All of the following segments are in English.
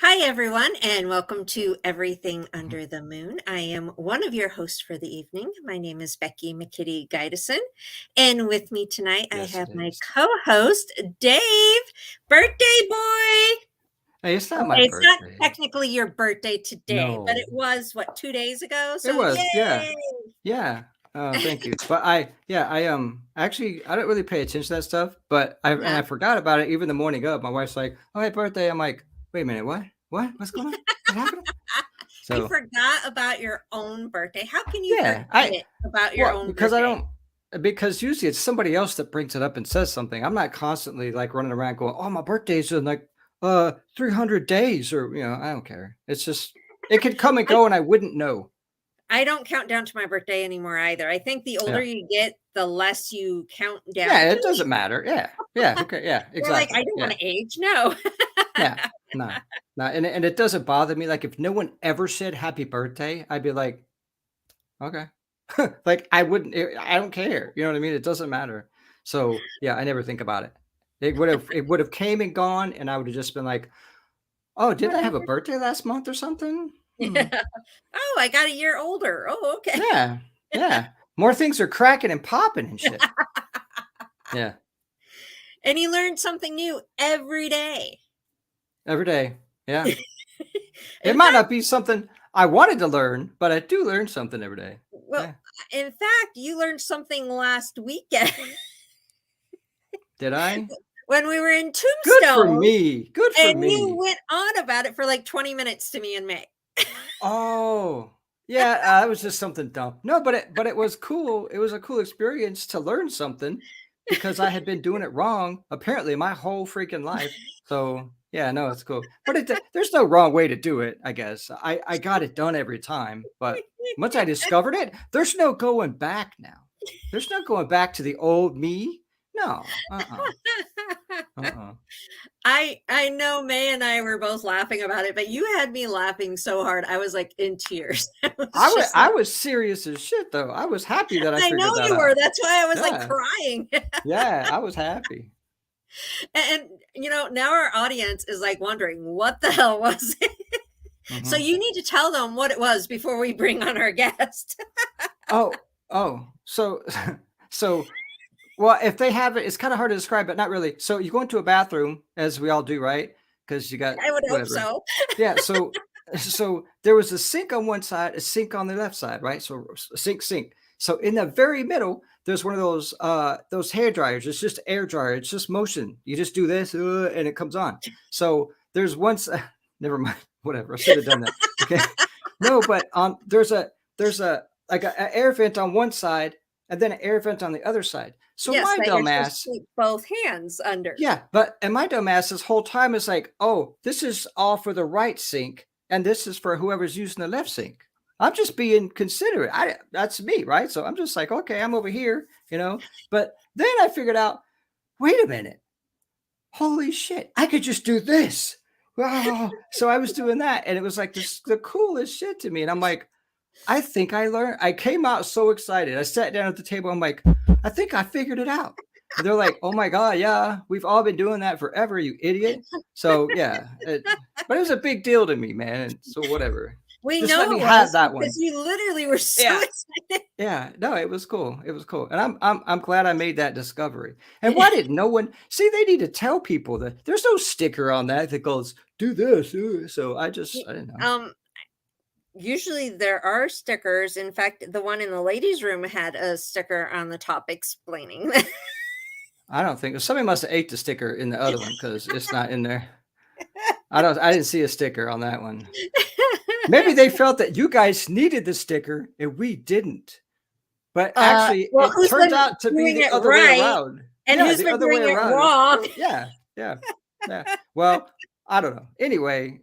Hi, everyone, and welcome to Everything Under the Moon. I am one of your hosts for the evening. My name is Becky McKitty Guidison, and with me tonight I Yes, have it my is. co-host Dave, birthday boy. Hey, it's not my Okay, it's not birthday. technically your birthday today, but No, it was what 2 days ago. it So was. Yeah, yay! yeah. Thank you. But actually, I don't really pay attention to that stuff. But I Yeah. forgot about it even the morning of. My wife's like, "Oh, hey, birthday." I'm like, "Wait a minute, what? What? What's going on? What happened?" You So forgot about your own birthday. How can you yeah, forget about your well own because I birthday? don't because usually it's somebody else that brings it up and says something. I'm not constantly like running around going, "Oh, my birthday's in like 300 days," or I don't care. It's just it could come and go, and I wouldn't know. I don't count down to my birthday anymore either. I think the older Yeah. you get, the less you count down Yeah, to it doesn't it. matter. Yeah. Yeah, okay, yeah, You're like, exactly. "I don't Yeah. wanna age." No. Yeah. No. No, and it doesn't bother me, like, if no one ever said happy birthday, I'd be like, "Okay." Like, I wouldn't I don't care, you know what I mean? It doesn't matter. So, yeah, I never think about it. It would have came and gone, and I would have just been like, "Oh, did I have a Whatever. birthday last month or something? Hmm. Yeah. "Oh, I got a year older. Oh, okay." Yeah. Yeah. More things are cracking and popping and shit." Yeah. And you learn something new every day. Every day. Yeah. It In might fact not be something I wanted to learn, but I do learn something every day. well, Yeah. in fact, you learned something last weekend Did I? when we were in Good for Tombstone, me. Good for and you me. went on about it for, like, 20 minutes to me and May. Oh, yeah, it was just something dumb. No, but it was cool. It was a cool experience to learn something because I had been doing it wrong apparently my whole freaking life. So, yeah, no, it's cool. But there's no wrong way to do it, I guess. I got it done every time, but once I discovered it, there's no going back now. There's no going back to the old me. No. Uh-uh. Uh-uh. I know May and I were both laughing about it, but you had me laughing so hard, I was, like, in tears. I was just I like was serious as shit though. I was happy that I I know figured that you were, out. that's why I was, like, Yeah. crying. Yeah, I was happy. Now our audience is, like, wondering, "What the hell was it?" So Mhm. you need to tell them what it was before we bring on our guest. Oh, so so, well, if they have it, it's kinda hard to describe, but not really. So you go into a bathroom, as we all do, right? Because you got I would hope whatever. so. Yeah, so there was a sink on one side, a sink on the left side, right? So sink. So in the very middle, there's one of those hair dryers. It's just air dryer. It's just motion. You just do this, and it comes on. So there's once never mind, whatever. I should have done that. Okay. No, but there's a like a air vent on one side and then an air vent on the other side. So Yes, my that you're supposed to dumbass, keep both hands under. yeah, and my dumbass this whole time is like, "Oh, this is all for the right sink, and this is for whoever's using the left sink." I'm just being considerate. That's me, right? So I'm just like, "Okay, I'm over here." But then I figured out, wait a minute, holy shit, I could just do this. Wow. So I was doing that, and it was like the coolest shit to me. And I'm like, I think I learned. I came out so excited. I sat down at the table. I'm like, I think I figured it out. And they're like, oh my God, yeah, we've all been doing that forever, you idiot. So yeah, but it was a big deal to me, man. And so whatever. We Just let know me it have was that because one. you literally were so Yeah. excited. Yeah. No, it was cool. It was cool. And I'm glad I made that discovery. And why did no one see they need to tell people that there's no sticker on that that goes, do this. So I didn't know. Um, Usually there are stickers. In fact, the one in the ladies' room had a sticker on the top explaining. I don't think somebody must have ate the sticker in the other one because it's not in there. I didn't see a sticker on that one. Maybe they felt that you guys needed the sticker and we didn't. But actually, Well, it who's turned been out to be doing the it other way right around. and Yeah, who's the been other way doing it around. wrong? Yeah, yeah, yeah. Well, I don't know. Anyway,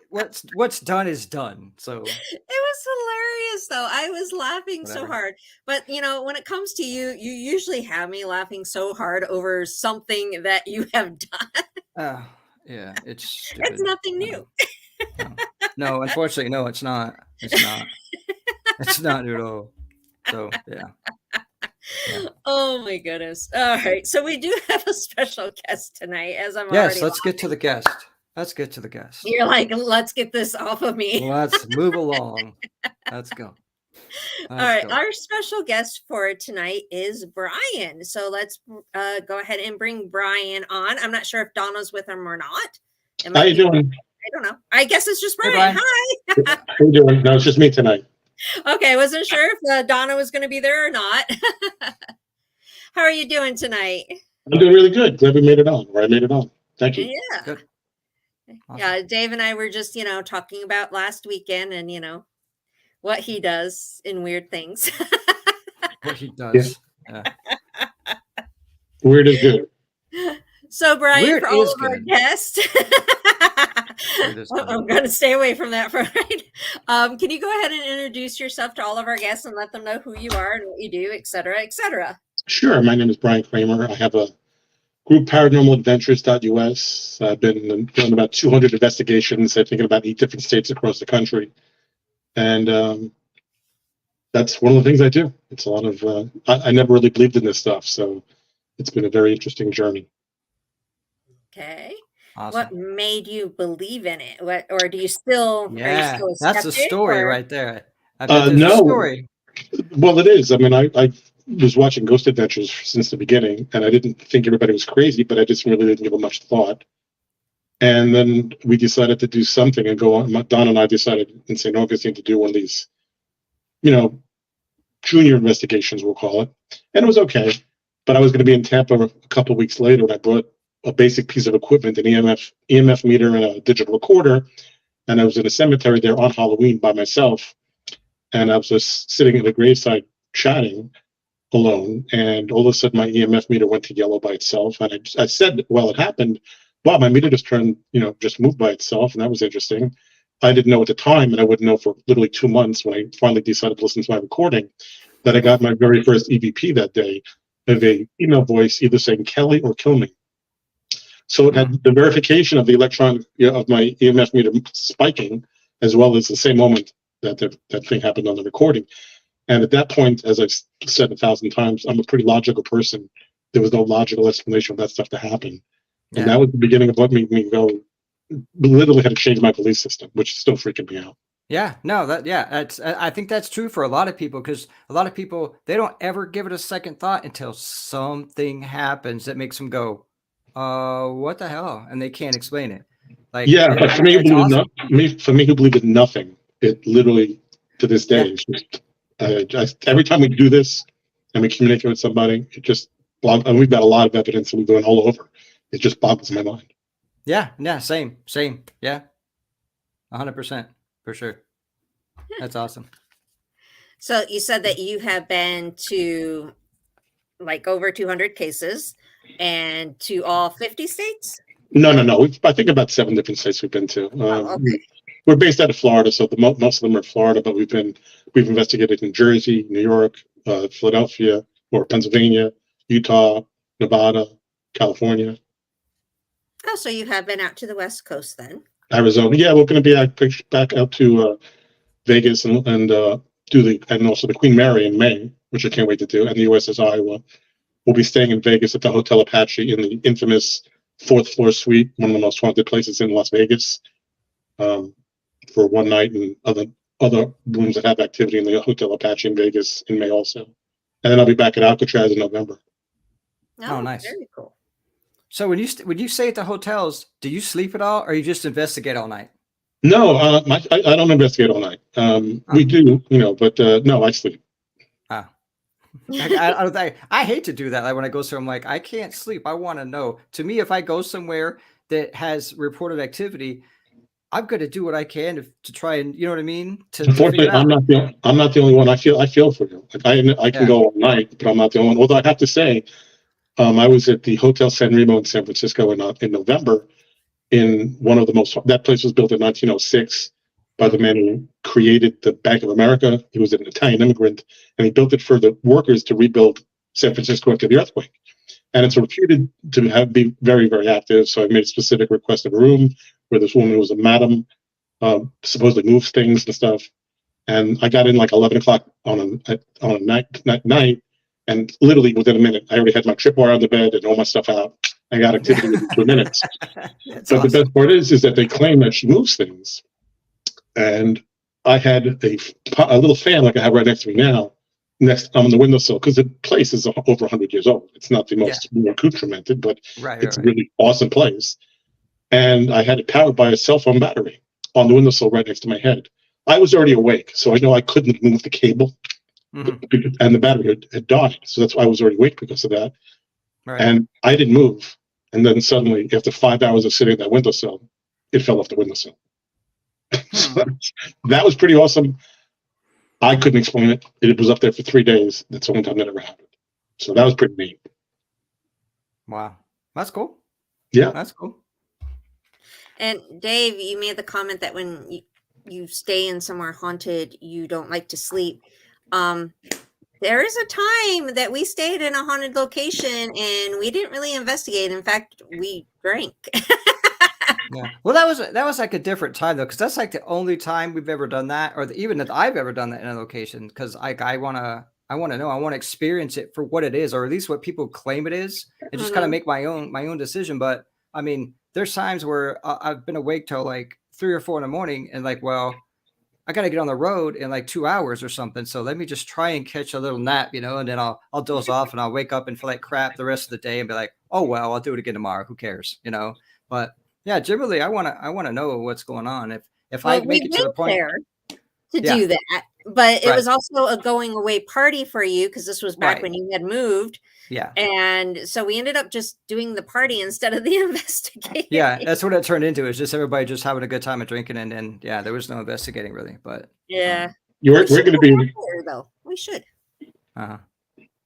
what's done is done. So It was hilarious though. I was laughing so whatever. hard. But when it comes to you, you usually have me laughing so hard over something that you have done. Oh, yeah, it's It's stupid. nothing No, new. no, no. Unfortunately, no, it's not. It's not. It's not at all. So yeah, yeah. Oh my goodness. All right. So we do have a special guest tonight, as I'm Yes, already let's get to laughing. the guest. Let's get to the guest. You're like, let's get this off of me. Let's move along. Let's go. All Let's right, go. our special guest for tonight is Brian. So let's go ahead and bring Brian on. I'm not sure if Donna's with him or not. How you doing? I don't know. I guess it's just Hey, Brian. Brian. Hi. How you doing? No, it's just me tonight. Okay, I wasn't sure if Donna was going to be there or not. How are you doing tonight? I'm doing really good. Glad we made it on, or I made it on. Thank you. Yeah. Good. Awesome. Yeah, Dave and I were just, talking about last weekend and, what he does in weird things. What he does. Yeah. Weird is good. So, Brian, Weird for all is of our good. guests, I'm going to stay away from that for right. Can you go ahead and introduce yourself to all of our guests and let them know who you are and what you do, et cetera, et cetera? Sure. My name is Brian Kramer. I have a group, paranormaladventures.us. I've been doing about 200 investigations, I think, in about 8 different states across the country. And that's one of the things I do. It's a lot of, I never really believed in this stuff, so it's been a very interesting journey. Okay. Awesome. What made you believe in it? Or do you still? Yeah, are you still a that's the skeptic, story or? right there. I bet there's No. a story. Well, it is. I mean, I was watching Ghost Adventures since the beginning, and I didn't think everybody was crazy, but I just really didn't give it much thought. And then we decided to do something and go on. Don and I decided in St. Augustine to do one of these, junior investigations, we'll call it. And it was okay. But I was going to be in Tampa a couple of weeks later, and I brought a basic piece of equipment, an EMF meter and a digital recorder. And I was in a cemetery there on Halloween by myself. And I was just sitting at a graveside chatting alone. And all of a sudden, my EMF meter went to yellow by itself. And I said, while it happened, wow, my meter just turned, just moved by itself. And that was interesting. I didn't know at the time, and I wouldn't know for literally 2 months when I finally decided to listen to my recording, that I got my very first EVP that day of a female voice either saying Kelly or kill me. So it had the verification of the electron of my EMF meter spiking, as well as the same moment that that thing happened on the recording. And at that point, as I've said 1,000 times, I'm a pretty logical person. There was no logical explanation of that stuff to happen. Yeah. And that was the beginning of what made me go, literally had to change my belief system, which is still freaking me out. Yeah, no, I think that's true for a lot of people, because a lot of people, they don't ever give it a second thought until something happens that makes them go, what the hell? And they can't explain it. Like, yeah, but for me, awesome. For me who believe in nothing, it literally, to this day, is just, every time we do this and we communicate with somebody, it just, and we've got a lot of evidence that we're going all over. It just boggles my mind. Yeah, same. Yeah, 100%, for sure. That's awesome. So you said that you have been to like over 200 cases and to all 50 states? No. I think about 7 different states we've been to. Okay. We're based out of Florida, so most of them are in Florida, but we've investigated in Jersey, New York, Philadelphia, or Pennsylvania, Utah, Nevada, California. Oh, so you have been out to the West Coast then? Arizona. Yeah, we're going to be back out to Vegas and also the Queen Mary in May, which I can't wait to do, and the USS Iowa. We'll be staying in Vegas at the Hotel Apache in the infamous 4th floor suite, one of the most haunted places in Las Vegas, for one night, and other rooms that have activity in the Hotel Apache in Vegas in May also. And then I'll be back at Alcatraz in November. Oh, nice. Very cool. So when you stay at the hotels, do you sleep at all, or you just investigate all night? No, I don't investigate all night. We do, but no, I sleep. I hate to do that. Like when I go somewhere, I'm like, I can't sleep. I want to know. To me, if I go somewhere that has reported activity, I'm going to do what I can to try and, you know what I mean? Unfortunately, I'm not the only one. I feel for you. Like I can go all night, but I'm not the only one. Although I have to say, I was at the Hotel San Remo in San Francisco in November. In one of the that place was built in 1906 by the man who created the Bank of America. He was an Italian immigrant, and he built it for the workers to rebuild San Francisco after the earthquake. And it's reputed to be very, very active. So I made a specific request of a room where this woman who was a madam, supposedly moves things and stuff. And I got in like 11 o'clock on a night, and literally within a minute, I already had my tripwire on the bed and all my stuff out. I got activity within 2 minutes. That's But the awesome. best part is that they claim that she moves things. And I had a little fan like I have right next to me now, next on the windowsill, because the place is over 100 years old. It's not the most accoutramented, but it's a Right. really awesome place. And I had it powered by a cell phone battery on the windowsill right next to my head. I was already awake, so I know I couldn't move the cable, and the battery had died. So that's why I was already awake because of that. Right. And I didn't move. And then suddenly, after 5 hours of sitting at that windowsill, it fell off the windowsill. So that was pretty awesome. I couldn't explain it. It was up there for 3 days. That's the only time that ever happened. So that was pretty neat. Wow. That's cool. Yeah. That's cool. And Dave, you made the comment that when you stay in somewhere haunted, you don't like to sleep. There is a time that we stayed in a haunted location and we didn't really investigate. In fact, we drank. Yeah. Well, that was like a different time though, because that's like the only time we've ever done that, or even that I've ever done that in a location. Because I wanna know, I want to experience it for what it is, or at least what people claim it is, and just kind of make my own decision. But I mean, there's times where I've been awake till like 3 or 4 in the morning, and like, well, I got to get on the road in like 2 hours or something. So let me just try and catch a little nap, and then I'll doze off and I'll wake up and feel like crap the rest of the day and be like, oh well, I'll do it again tomorrow. Who cares? But yeah, generally I want to know what's going on. If I Well, we make it to the went point, there to yeah, do that, but it right, was also a going away party for you because this was back right, when you had moved. yeah, And so we ended up just doing the party instead of the yeah. investigating. That's what it turned into. Is just everybody just having a good time and drinking, and yeah, there was no investigating really. But Yeah. We're We should going to go be back there, though. We should. uh-huh.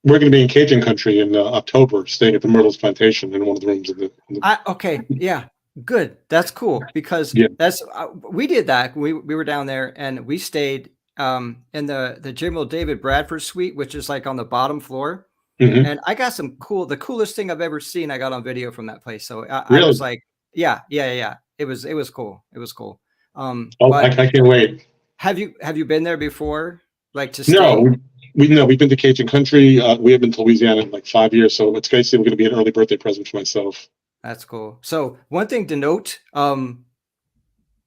we're going to be in Cajun country in October, staying at the Myrtles Plantation in one of the rooms in the Okay, yeah, good. That's cool because yeah. that's we did that. We were down there and we stayed in the General David Bradford suite, which is like on the bottom floor. Mm-hmm. And I got the coolest thing I've ever seen. I got on video from that place. So I was Really? like, yeah. It was cool. It was cool. Oh, I But can't wait. have you been there before? Like to No, stay? we've been to Cajun country. We have been to Louisiana in like 5 years, so it's basically going to be an early birthday present for myself. That's cool. So one thing to note,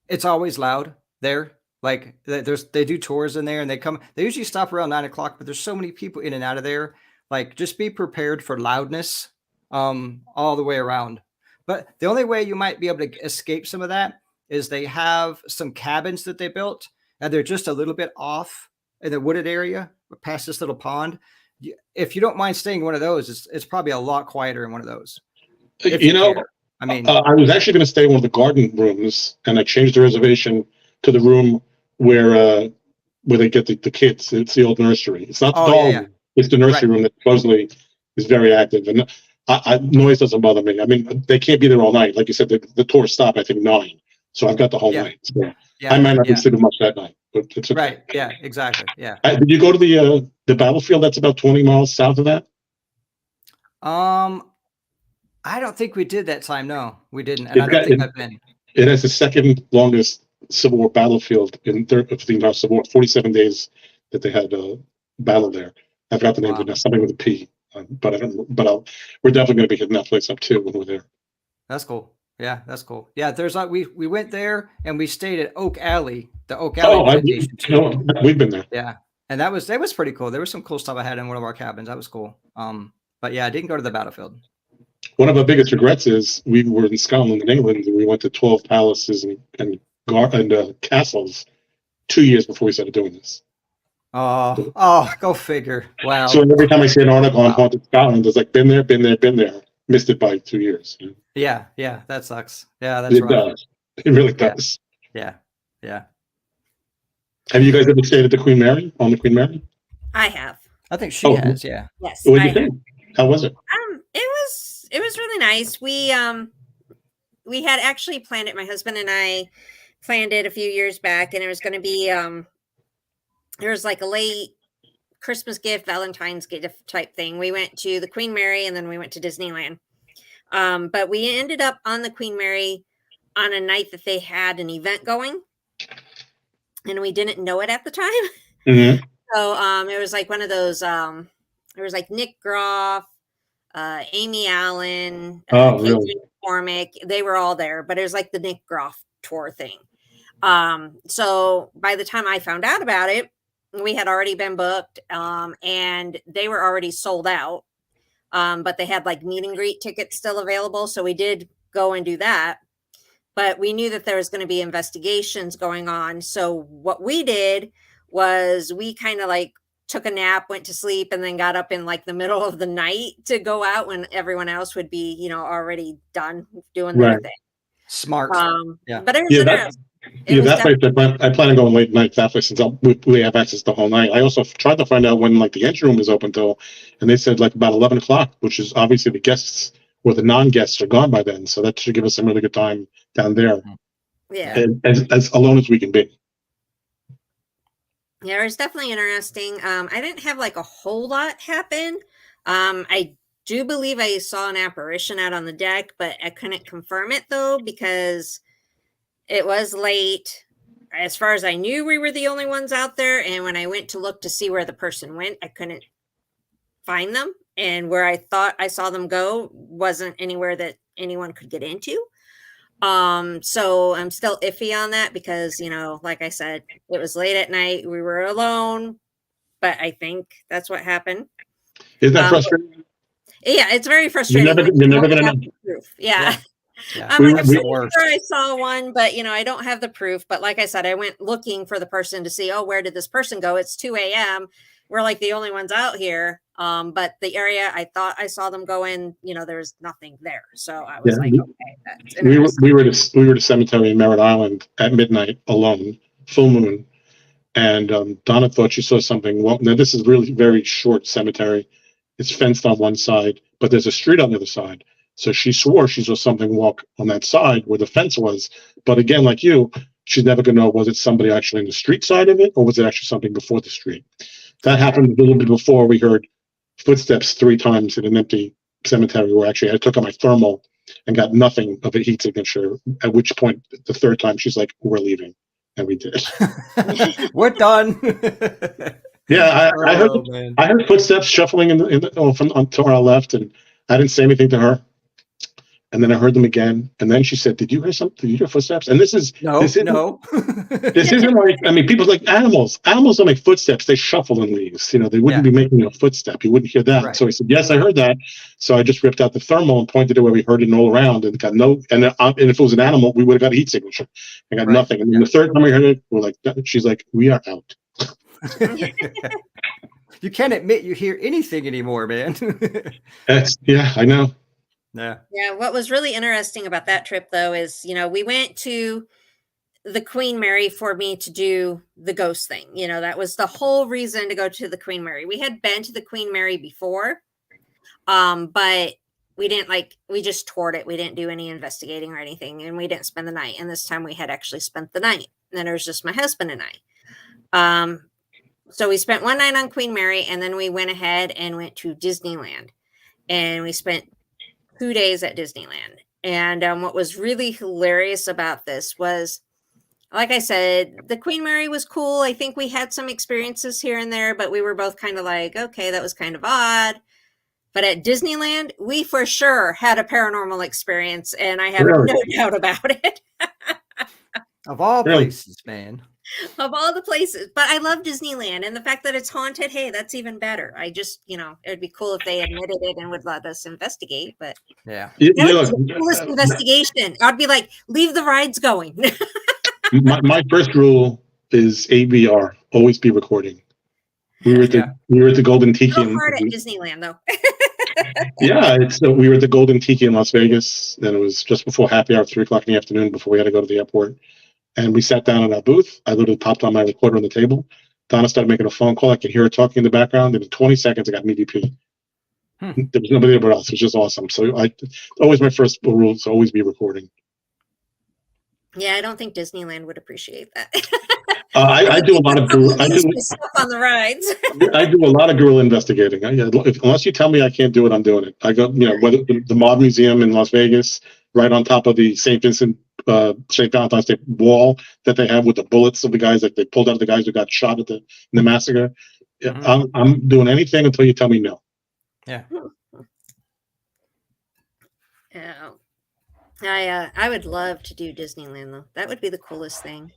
it's always loud there. Like they do tours in there and they usually stop around 9 o'clock, but there's so many people in and out of there. Like just be prepared for loudness all the way around. But the only way you might be able to escape some of that is they have some cabins that they built and they're just a little bit off in the wooded area past this little pond. If you don't mind staying in one of those, it's probably a lot quieter in one of those if You you know, care. I mean, I was actually going to stay in one of the garden rooms, and I changed the reservation to the room where they get the kids. It's the old nursery. It's not the oh yeah, doll yeah, room. It's the nursery right. room that supposedly is very active. And noise doesn't bother me. I mean, they can't be there all night. Like you said, the tour stopped, I think, 9. So I've got the whole Yeah, night. So I yeah, might not be yeah. sleeping much that night, but it's okay. Right. Yeah, exactly. Yeah. Did you go to the battlefield that's about 20 miles south of that? Um, I don't think we did that time. No, we didn't. And I It's don't got think I've been. it has the second longest Civil War battlefield of the entire Civil War. 47 days that they had battle there. I forgot the name of it Wow. now. Something with a P. But I don't. We're definitely going to be hitting that place up too when we're there. That's cool. Yeah, that's cool. Yeah, there's like we went there and we stayed at Oak Alley, the Oak Alley Oh, plantation too. we've been there. Yeah. And that was pretty cool. There was some cool stuff I had in one of our cabins. That was cool. But yeah, I didn't go to the battlefield. One of our biggest regrets is we were in Scotland and England, and we went to 12 palaces and castles 2 years before we started doing this. Oh, go figure. Wow. So every time I see an article on Wow. haunted Scotland, it's like been there, missed it by 2 years. Yeah, that sucks. Yeah, that's It rough. does. It really Yeah, does. yeah. Have you guys ever stayed at the Queen Mary on the Queen Mary? I have. I think she Oh, has, yeah. Yes, what I did you have. think? How was it? It was really nice. We had actually planned it. My husband and I planned it a few years back, and it was going to be there was like a late Christmas gift, Valentine's gift type thing. We went to the Queen Mary, and then we went to Disneyland. But we ended up on the Queen Mary on a night that they had an event going, and we didn't know it at the time. Mm-hmm. So it was like one of those. There was like Nick Groff, Amy Allen, Oh, Kate really? McCormick. They were all there, but it was like the Nick Groff tour thing. So by the time I found out about it, we had already been booked, and they were already sold out. But they had like meet and greet tickets still available. So we did go and do that. But we knew that there was going to be investigations going on. So what we did was we kind of like took a nap, went to sleep, and then got up in like the middle of the night to go out when everyone else would be, already done doing their Right. thing. Smart. Yeah. But it was Yeah, interesting. that place, I plan on going late night that place since we have access the whole night. I also tried to find out when like the entry room is open till, and they said like about 11 o'clock, which is obviously the guests or the non-guests are gone by then. So that should give us some really good time down there. Yeah. As alone as we can be. Yeah, it was definitely interesting. I didn't have like a whole lot happen. I do believe I saw an apparition out on the deck, but I couldn't confirm it though because it was late. As far as I knew, we were the only ones out there. And when I went to look to see where the person went, I couldn't find them. And where I thought I saw them go wasn't anywhere that anyone could get into. So I'm still iffy on that because, like I said, it was late at night. We were alone, but I think that's what happened. Isn't that frustrating? Yeah, it's very frustrating. You're never going to know. Proof. Yeah. Yeah. I'm pretty sure I saw one, but I don't have the proof. But like I said, I went looking for the person to see, where did this person go? It's 2 a.m. We're like the only ones out here. But the area I thought I saw them go in, there's nothing there. So I was like, okay, that's interesting. we were at a cemetery in Merritt Island at midnight alone, full moon. And Donna thought she saw something. Well, now this is really very short cemetery. It's fenced on one side, but there's a street on the other side. So she swore she saw something walk on that side where the fence was. But again, like you, she's never going to know, was it somebody actually in the street side of it, or was it actually something before the street? That happened a little bit before. We heard footsteps 3 times in an empty cemetery where actually I took out my thermal and got nothing of a heat signature, at which point the 3rd time she's like, we're leaving. And we did. We're done. Yeah, I heard footsteps shuffling to our left, and I didn't say anything to her. And then I heard them again, and then she said, "Did you hear something? Did you hear footsteps?" And this isn't like, I mean, people like animals. Animals don't make footsteps; they shuffle and leaves. They wouldn't be making a footstep. You wouldn't hear that. Right. So he said, "Yes, I heard that." So I just ripped out the thermal and pointed it where we heard it all around, and got no. And if it was an animal, we would have got a heat signature. I got nothing. And then the 3rd time we heard it, we're like, she's like, "We are out." You can't admit you hear anything anymore, man. I know. Yeah. What was really interesting about that trip, though, is we went to the Queen Mary for me to do the ghost thing. That was the whole reason to go to the Queen Mary. We had been to the Queen Mary before, but we didn't we just toured it. We didn't do any investigating or anything, and we didn't spend the night. And this time we had actually spent the night. And then it was just my husband and I. So we spent one night on Queen Mary, and then we went ahead and went to Disneyland, and we spent 2 days at Disneyland. And what was really hilarious about this was, like I said, the Queen Mary was cool. I think we had some experiences here and there, but we were both kind of like, okay, that was kind of odd. But at Disneyland, we for sure had a paranormal experience, and I have no doubt about it. Of all places, man. Of all the places. But I love Disneyland, and the fact that it's haunted, hey, that's even better. I just, it would be cool if they admitted it and would let us investigate. But yeah, that was the coolest investigation. I'd be like, leave the rides going. my first rule is ABR, always be recording. We were at the Golden Tiki. So hard at Disneyland, though. We were at the Golden Tiki in Las Vegas, and it was just before happy hour, 3 o'clock in the afternoon, before we had to go to the airport. And we sat down in our booth. I literally popped on my recorder on the table. Donna started making a phone call. I could hear her talking in the background. And in 20 seconds, I got an EVP. There was nobody there else. It was just awesome. So always my first rule is always be recording. Yeah, I don't think Disneyland would appreciate that. I do a lot of stuff on the rides. I do a lot of guerrilla investigating. Unless you tell me I can't do it, I'm doing it. I go, whether the Mob Museum in Las Vegas, right on top of the St. Valentine's Day wall that they have with the bullets of the guys that they pulled out of the guys who got shot in the massacre. I'm doing anything until you tell me no. Yeah. Yeah. I would love to do Disneyland though. That would be the coolest thing.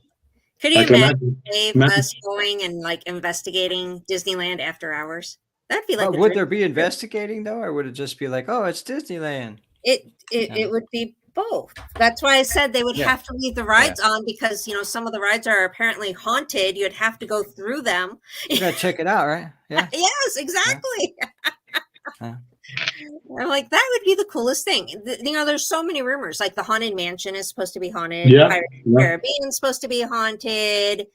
Could I you can imagine, imagine. Dave, Imagine. us going and like investigating Disneyland after hours? That'd be like But a would dream. there be investigating though, or would it just be like, oh, it's Disneyland? It would be both. That's why I said they would Yeah. have to leave the Yeah. rides on because some of the rides are apparently haunted. You'd have to go through them. You gotta check it out, right? Yeah. Yes, exactly. Yeah. I'm like, that would be the coolest thing. There's so many rumors. Like the Haunted Mansion is supposed to be haunted. Yeah. Pirates of the Yeah. Caribbean is supposed to be haunted.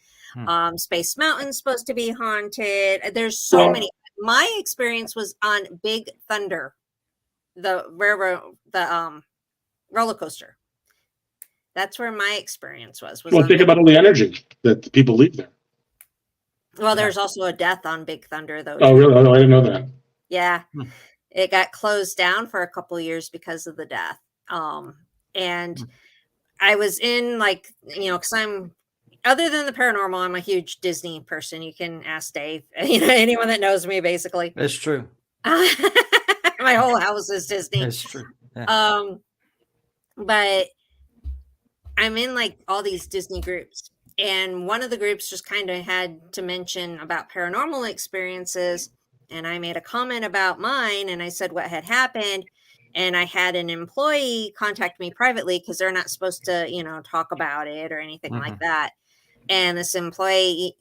Space Mountain's supposed to be haunted. There's so Well- many. My experience was on Big Thunder, the roller coaster. That's where my experience was Well, on think Big- about all the energy that the people leave there. Well, there's also a death on Big Thunder, though. Oh, really? Oh, I didn't know that. Yeah. Hmm. It got closed down for a couple of years because of the death. And I was in because I'm, other than the paranormal, I'm a huge Disney person. You can ask Dave, anyone that knows me, basically. It's true. My whole house is Disney. It's true. Yeah. But I'm in like all these Disney groups, and one of the groups just kind of had to mention about paranormal experiences, and I made a comment about mine, and I said what had happened, and I had an employee contact me privately because they're not supposed to talk about it or anything like that. And this employee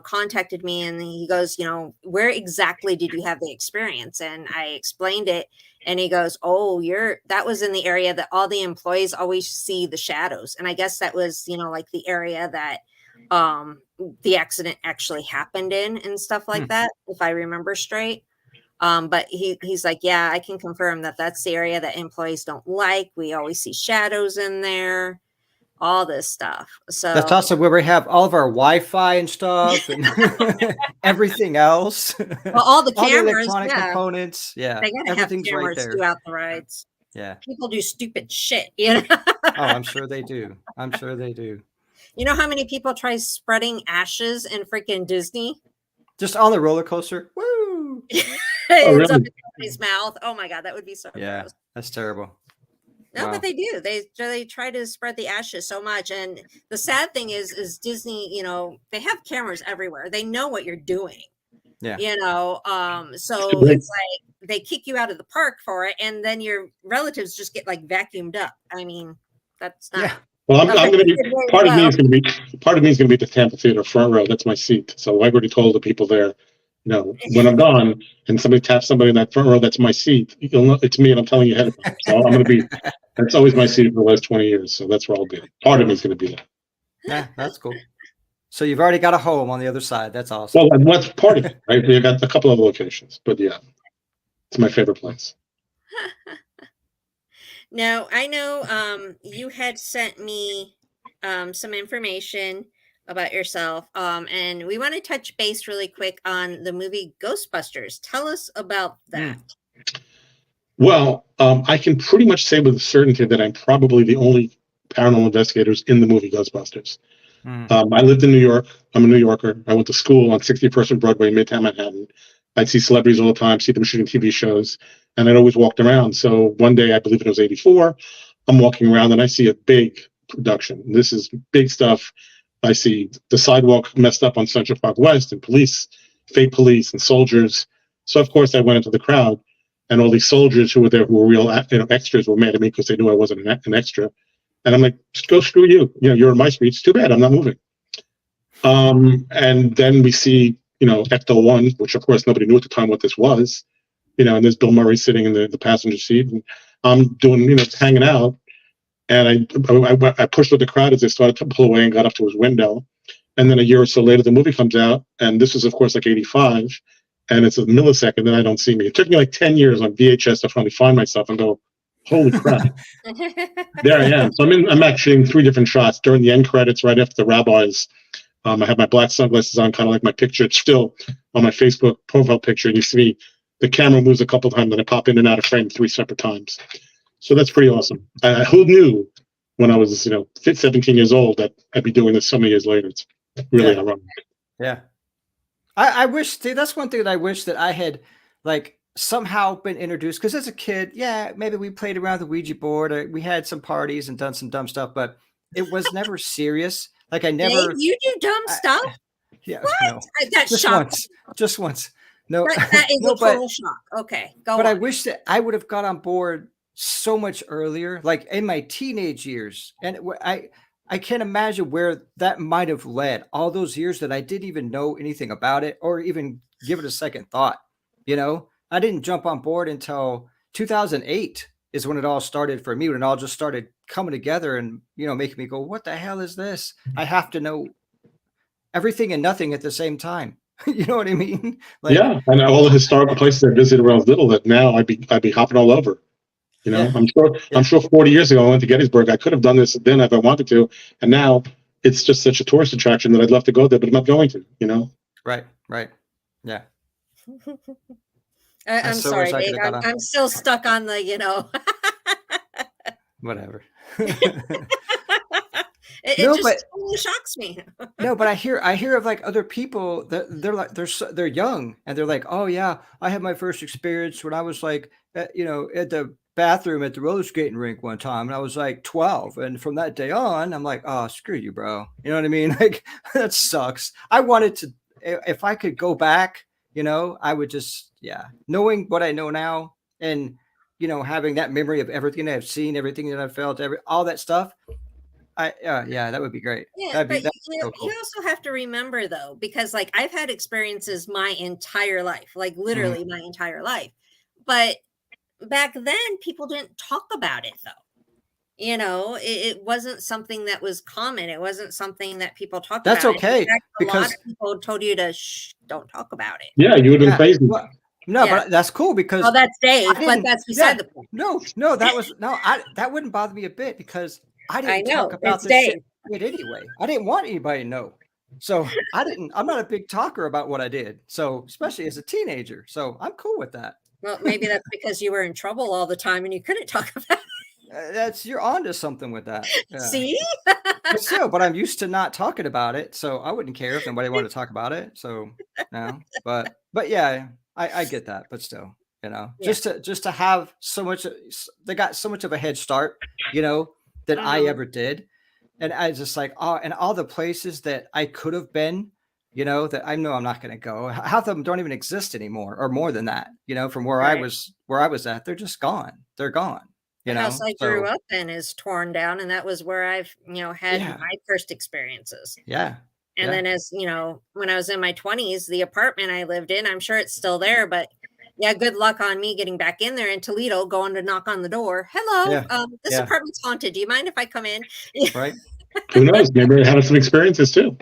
contacted me, and he goes, where exactly did you have the experience? And I explained it, and he goes, oh, that was in the area that all the employees always see the shadows. And I guess that was like the area that the accident actually happened in and stuff like that, if I remember straight. But he's like, yeah, I can confirm that that's the area that employees don't like. We always see shadows in there, all this stuff. So that's also where we have all of our Wi-Fi and stuff and everything else. Well, all the cameras, electronic components. Yeah. They gotta have Everything's right cameras there. throughout the rides. Yeah. People do stupid shit, Oh, I'm sure they do. I'm sure they do. You know how many people try spreading ashes in freaking Disney? Just on the roller coaster. Woo! It's really? up in somebody's mouth. Oh my god, that would be so Yeah, gross. that's terrible. No, Wow. but they do. They try to spread the ashes so much. And the sad thing is Disney, they have cameras everywhere. They know what you're doing. Yeah. So Right. it's like they kick you out of the park for it, and then your relatives just get like vacuumed up. I mean, that's not. Yeah. Well, I'm Okay, going to be good way part of me well. is going to be part of me is going to be at the Tampa Theater front row. That's my seat. So I've already told the people there, when I'm gone and somebody taps somebody in that front row, that's my seat. You'll know it's me, and I'm telling you ahead of time. So I'm going to be. That's always my seat for the last 20 years. So that's where I'll be. Part of me is going to be there. Yeah, that's cool. So you've already got a home on the other side. That's awesome. Well, and that's part of it, right? We got a couple other locations, but yeah, it's my favorite place. Now, I know you had sent me some information about yourself, and we want to touch base really quick on the movie Ghostbusters. Tell us about that. Well, I can pretty much say with certainty that I'm probably the only paranormal investigators in the movie Ghostbusters. I lived in New York. I'm a New Yorker. I went to school on 61st and Broadway in Midtown Manhattan. I'd see celebrities all the time, see them shooting TV shows, and I'd always walked around. So one day, I believe it was 84, I'm walking around and I see a big production. This is big stuff. I see the sidewalk messed up on Central Park West and fake police and soldiers. So of course I went into the crowd, and all these soldiers who were there, who were real extras, were mad at me because they knew I wasn't an extra. And I'm like, just go screw you. You're in my street. It's too bad. I'm not moving. And then we see, Ecto 1, which of course nobody knew at the time what this was. And there's Bill Murray sitting in the passenger seat, and I'm doing, hanging out. And I pushed with the crowd as they started to pull away and got up to his window. And then a year or so later, the movie comes out, and this is of course like 85, and it's a millisecond, and I don't see me. It took me like 10 years on VHS to finally find myself and go, holy crap. There I am. So I'm actually in 3 different shots during the end credits, right after the rabbis. I have my black sunglasses on, kind of like my picture. It's still on my Facebook profile picture, and you see the camera moves a couple times, and I pop in and out of frame 3 separate times. So that's pretty awesome. Who knew when I was, 17 years old that I'd be doing this so many years later? It's really ironic. Yeah. I wish, that's one thing that I wish that I had, like, somehow been introduced, because as a kid, yeah, maybe we played around the Ouija board, or we had some parties and done some dumb stuff, but it was never serious. Like I Dave, never, you do dumb I, stuff? yeah, What? no, That just shocked once, just once. No, that is no, a total shock. Okay, go but I on. wish that I would have got on board so much earlier, like in my teenage years. And I can't imagine where that might have led, all those years that I didn't even know anything about it or even give it a second thought. You know, I didn't jump on board until 2008 is when it all started for me, when it all just started coming together and, making me go, what the hell is this? I have to know everything and nothing at the same time. You know what I mean? Like, Yeah, and all the historical places I visited when I was little that now I'd be hopping all over. yeah, I'm sure 40 years ago I went to Gettysburg. I could have done this then if I wanted to, and now it's just such a tourist attraction that I'd love to go there, but I'm not going to. right, yeah. I'm So sorry, wish I Dave. could have got on. I'm still stuck on the. Whatever. It No, just totally shocks me. No, but I hear of like other people that they're like they're young and they're like, oh yeah, I had my first experience when I was like at the bathroom at the roller skating rink one time, and I was like 12, and from that day on, I'm like, oh, screw you, bro. You know what I mean? Like that sucks. I wanted to, if I could go back, I would just, knowing what I know now, and having that memory of everything I've seen, everything that I've felt, all that stuff. Yeah, that would be great. Yeah, but That'd be so cool. you also have to remember though, because like I've had experiences my entire life, like literally my entire life. But back then people didn't talk about it though. It wasn't something that was common. It wasn't something that people talked That's about. okay, In fact, a lot because of people told you to don't talk about it. Yeah, you would have been crazy. well, no, but that's cool because Well, that's Dave, but didn't- that's beside the point. no, that wouldn't bother me a bit because I didn't know, talk about it's this shit Dave. anyway. I didn't want anybody to know. So I'm not a big talker about what I did. So especially as a teenager. So I'm cool with that. Well, maybe that's because you were in trouble all the time and you couldn't talk about it. You're onto something with that. Yeah. See? But I'm used to not talking about it, so I wouldn't care if nobody wanted to talk about it. So no, but yeah, I get that, but still, just to have so much, they got so much of a head start, that I ever did, and I was just like, oh, and all the places that I could have been, that I know I'm not going to go. Half of them don't even exist anymore, or more than that, from where I was at, they're just gone. They're gone. The house I grew up in is torn down, and that was where I've had my first experiences. Yeah. And then as when I was in my 20s, the apartment I lived in, I'm sure it's still there, but good luck on me getting back in there in Toledo, going to knock on the door. Hello, this apartment's haunted. Do you mind if I come in? Right. Who knows? Maybe I had some experiences too.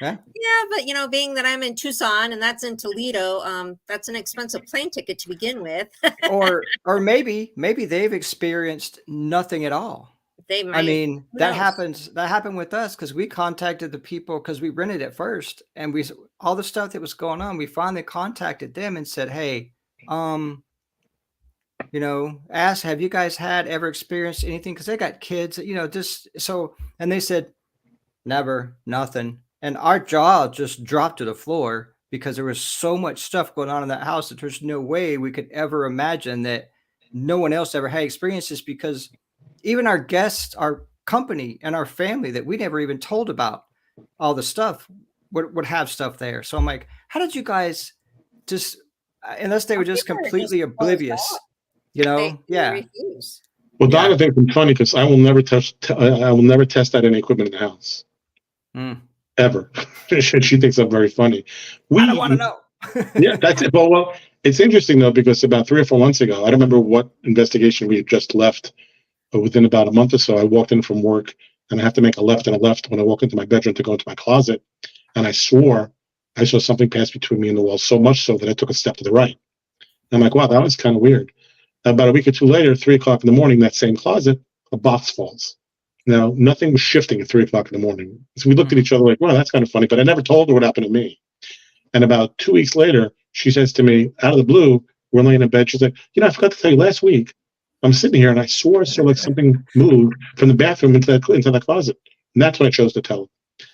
Yeah. Yeah, but being that I'm in Tucson and that's in Toledo, that's an expensive plane ticket to begin with. or maybe they've experienced nothing at all. They might. I mean, that happened with us because we contacted the people because we rented it first, and all the stuff that was going on, we finally contacted them and said, hey, ask, have you guys ever experienced anything? Because they got kids, and they said, never, nothing. And our jaw just dropped to the floor because there was so much stuff going on in that house that there's no way we could ever imagine that no one else ever had experiences, because even our guests, our company, and our family that we never even told about all the stuff would have stuff there. So I'm like, how did you guys just, unless they were just completely oblivious, They refuse. Well, Donna thinks I'm funny because I will never test out any equipment in the house. Ever. She thinks I'm very funny. I don't want to know. Yeah, that's it. Well, it's interesting though, because about 3 or 4 months ago, I don't remember what investigation we had just left, but within about a month or so, I walked in from work and I have to make a left and a left when I walk into my bedroom to go into my closet. And I swore I saw something pass between me and the wall, so much so that I took a step to the right. I'm like, wow, that was kind of weird. About a week or two later, 3 o'clock in the morning, that same closet, a box falls. Now, nothing was shifting at 3 o'clock in the morning. So we looked at each other like, well, that's kind of funny, but I never told her what happened to me. And about 2 weeks later, she says to me, out of the blue, we're laying in bed. She's like, I forgot to tell you, last week, I'm sitting here and I swore I saw like something moved from the bathroom into the closet. And that's when I chose to tell her.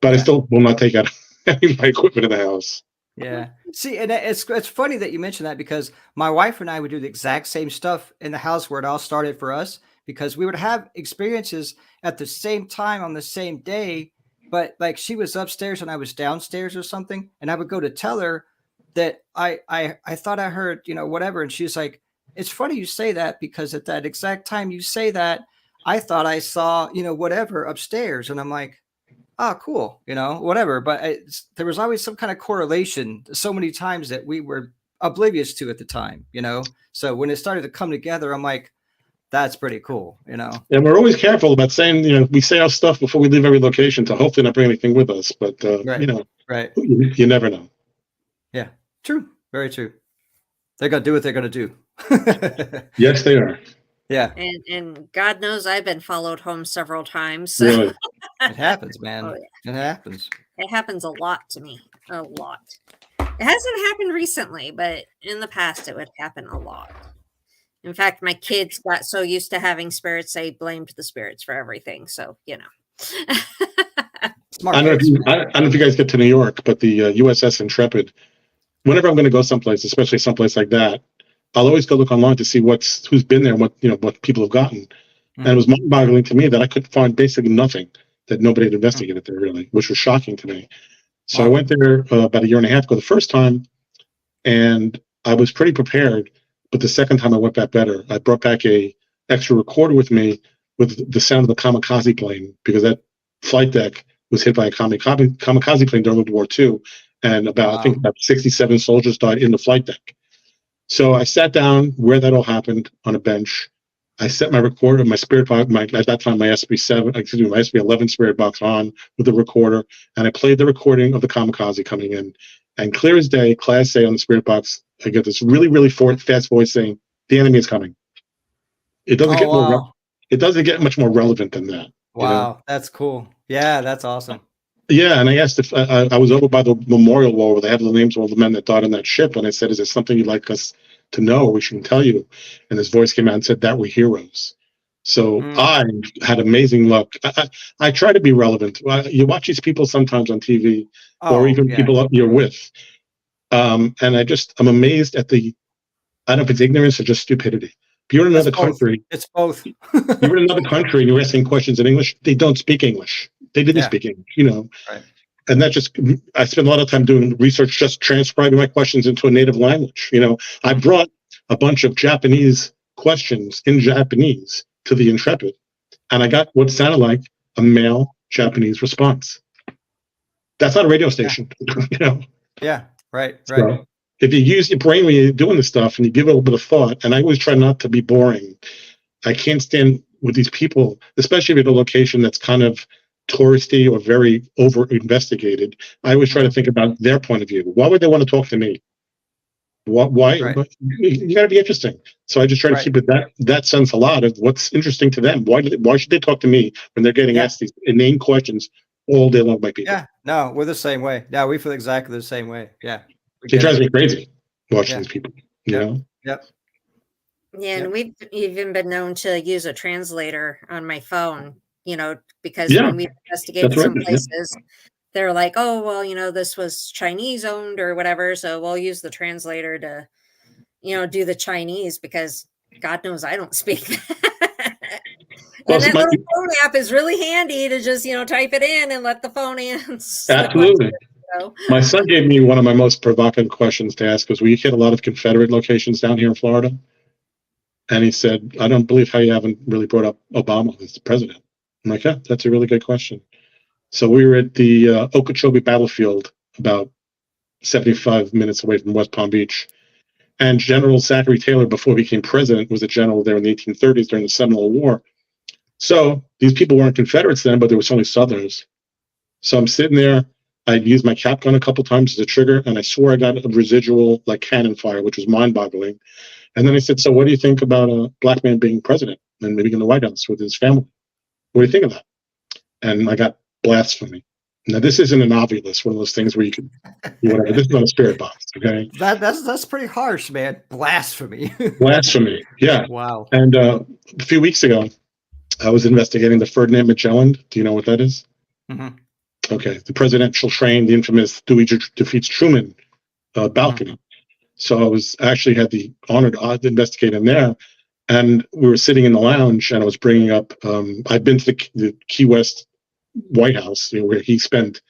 But I still will not take out any of my equipment in the house. Yeah. See, and it's funny that you mentioned that because my wife and I would do the exact same stuff in the house where it all started for us because we would have experiences at the same time on the same day, but like she was upstairs and I was downstairs or something, and I would go to tell her that I thought I heard, whatever, and she's like, "It's funny you say that because at that exact time you say that, I thought I saw, whatever upstairs." And I'm like, oh, cool, whatever. But there was always some kind of correlation so many times that we were oblivious to at the time. So when it started to come together, I'm like, that's pretty cool. And we're always careful about saying, we say our stuff before we leave every location to hopefully not bring anything with us. But, Right. You never know. Yeah, true. Very true. They're going to do what they're going to do. Yes, they are. Yeah. And God knows I've been followed home several times. So. Really? It happens, man. Oh, yeah. It happens. It happens a lot to me. A lot. It hasn't happened recently, but in the past it would happen a lot. In fact, my kids got so used to having spirits, they blamed the spirits for everything. So, Smart. I don't know if you guys get to New York, but the USS Intrepid, whenever I'm going to go someplace, especially someplace like that, I'll always go look online to see who's been there and what people have gotten. And it was mind-boggling to me that I could find basically nothing that nobody had investigated there really, which was shocking to me. So I went there about a year and a half ago the first time, and I was pretty prepared. But the second time I went back better. I brought back a extra recorder with me with the sound of the kamikaze plane, because that flight deck was hit by a kamikaze plane during World War II, and I think about 67 soldiers died in the flight deck. So I sat down where that all happened on a bench. I set my recorder, my spirit box, at that time my SB11 spirit box on with the recorder, and I played the recording of the kamikaze coming in. And clear as day, Class A on the spirit box, I get this really, really fast voice saying, "The enemy is coming." It doesn't it doesn't get much more relevant than that. Wow, that's cool. Yeah, that's awesome. Yeah, and I asked if I was over by the memorial wall where they have the names of all the men that died on that ship, and I said, "Is there something you'd like us to know, or we should tell you?" And this voice came out and said that we're heroes. So I had amazing luck. I try to be relevant. You watch these people sometimes on TV, or even people you're with, and I'm amazed at I don't know if it's ignorance or just stupidity. If you're in another country, it's both. You're in another country and you're asking questions in English. They don't speak English. They didn't speak English, Right. And I spent a lot of time doing research, just transcribing my questions into a native language. I brought a bunch of Japanese questions in Japanese to the Intrepid, and I got what sounded like a male Japanese response. That's not a radio station, Yeah, right. So, if you use your brain when you're doing this stuff and you give it a little bit of thought, and I always try not to be boring. I can't stand with these people, especially if you're at a location that's kind of touristy or very over-investigated. I always try to think about their point of view. Why would they want to talk to me? Why? Right. You got to be interesting. So I just try to keep it that sense a lot of what's interesting to them. Why should they talk to me when they're getting asked these inane questions all day long by people? Yeah, no, we're the same way. Yeah, we feel exactly the same way. Yeah. It drives me crazy watching these people, Yep. Yeah, and we've even been known to use a translator on my phone, because when we investigated some places, they're like, "Oh, well, this was Chinese owned or whatever, so we'll use the translator to, do the Chinese, because God knows I don't speak that." And that little phone app is really handy to just, type it in and let the phone answer. Absolutely. My son gave me one of my most provocative questions to ask, because we hit a lot of Confederate locations down here in Florida. And he said, "I don't believe how you haven't really brought up Obama as the president." I'm like, "Yeah, that's a really good question." So we were at the Okeechobee battlefield, about 75 minutes away from West Palm Beach. And General Zachary Taylor, before he became president, was a general there in the 1830s during the Seminole War. So these people weren't Confederates then, but they were certainly Southerners. So I'm sitting there. I'd used my cap gun a couple times as a trigger, and I swore I got a residual cannon fire, which was mind-boggling. And then I said, "So what do you think about a black man being president and maybe in the White House with his family? What do you think of that?" And I got blasphemy. Now, this isn't an Ovilus, one of those things where you can do whatever. This is on a spirit box, okay? That's pretty harsh, man. Blasphemy. Blasphemy, yeah. Wow. And a few weeks ago, I was investigating the Ferdinand Magellan. Do you know what that is? Mm-hmm. Okay, the presidential train, the infamous Dewey defeats Truman balcony. So I was actually had the honor to investigate in there. And we were sitting in the lounge, and I was bringing up. I've been to the Key West White House, where he spent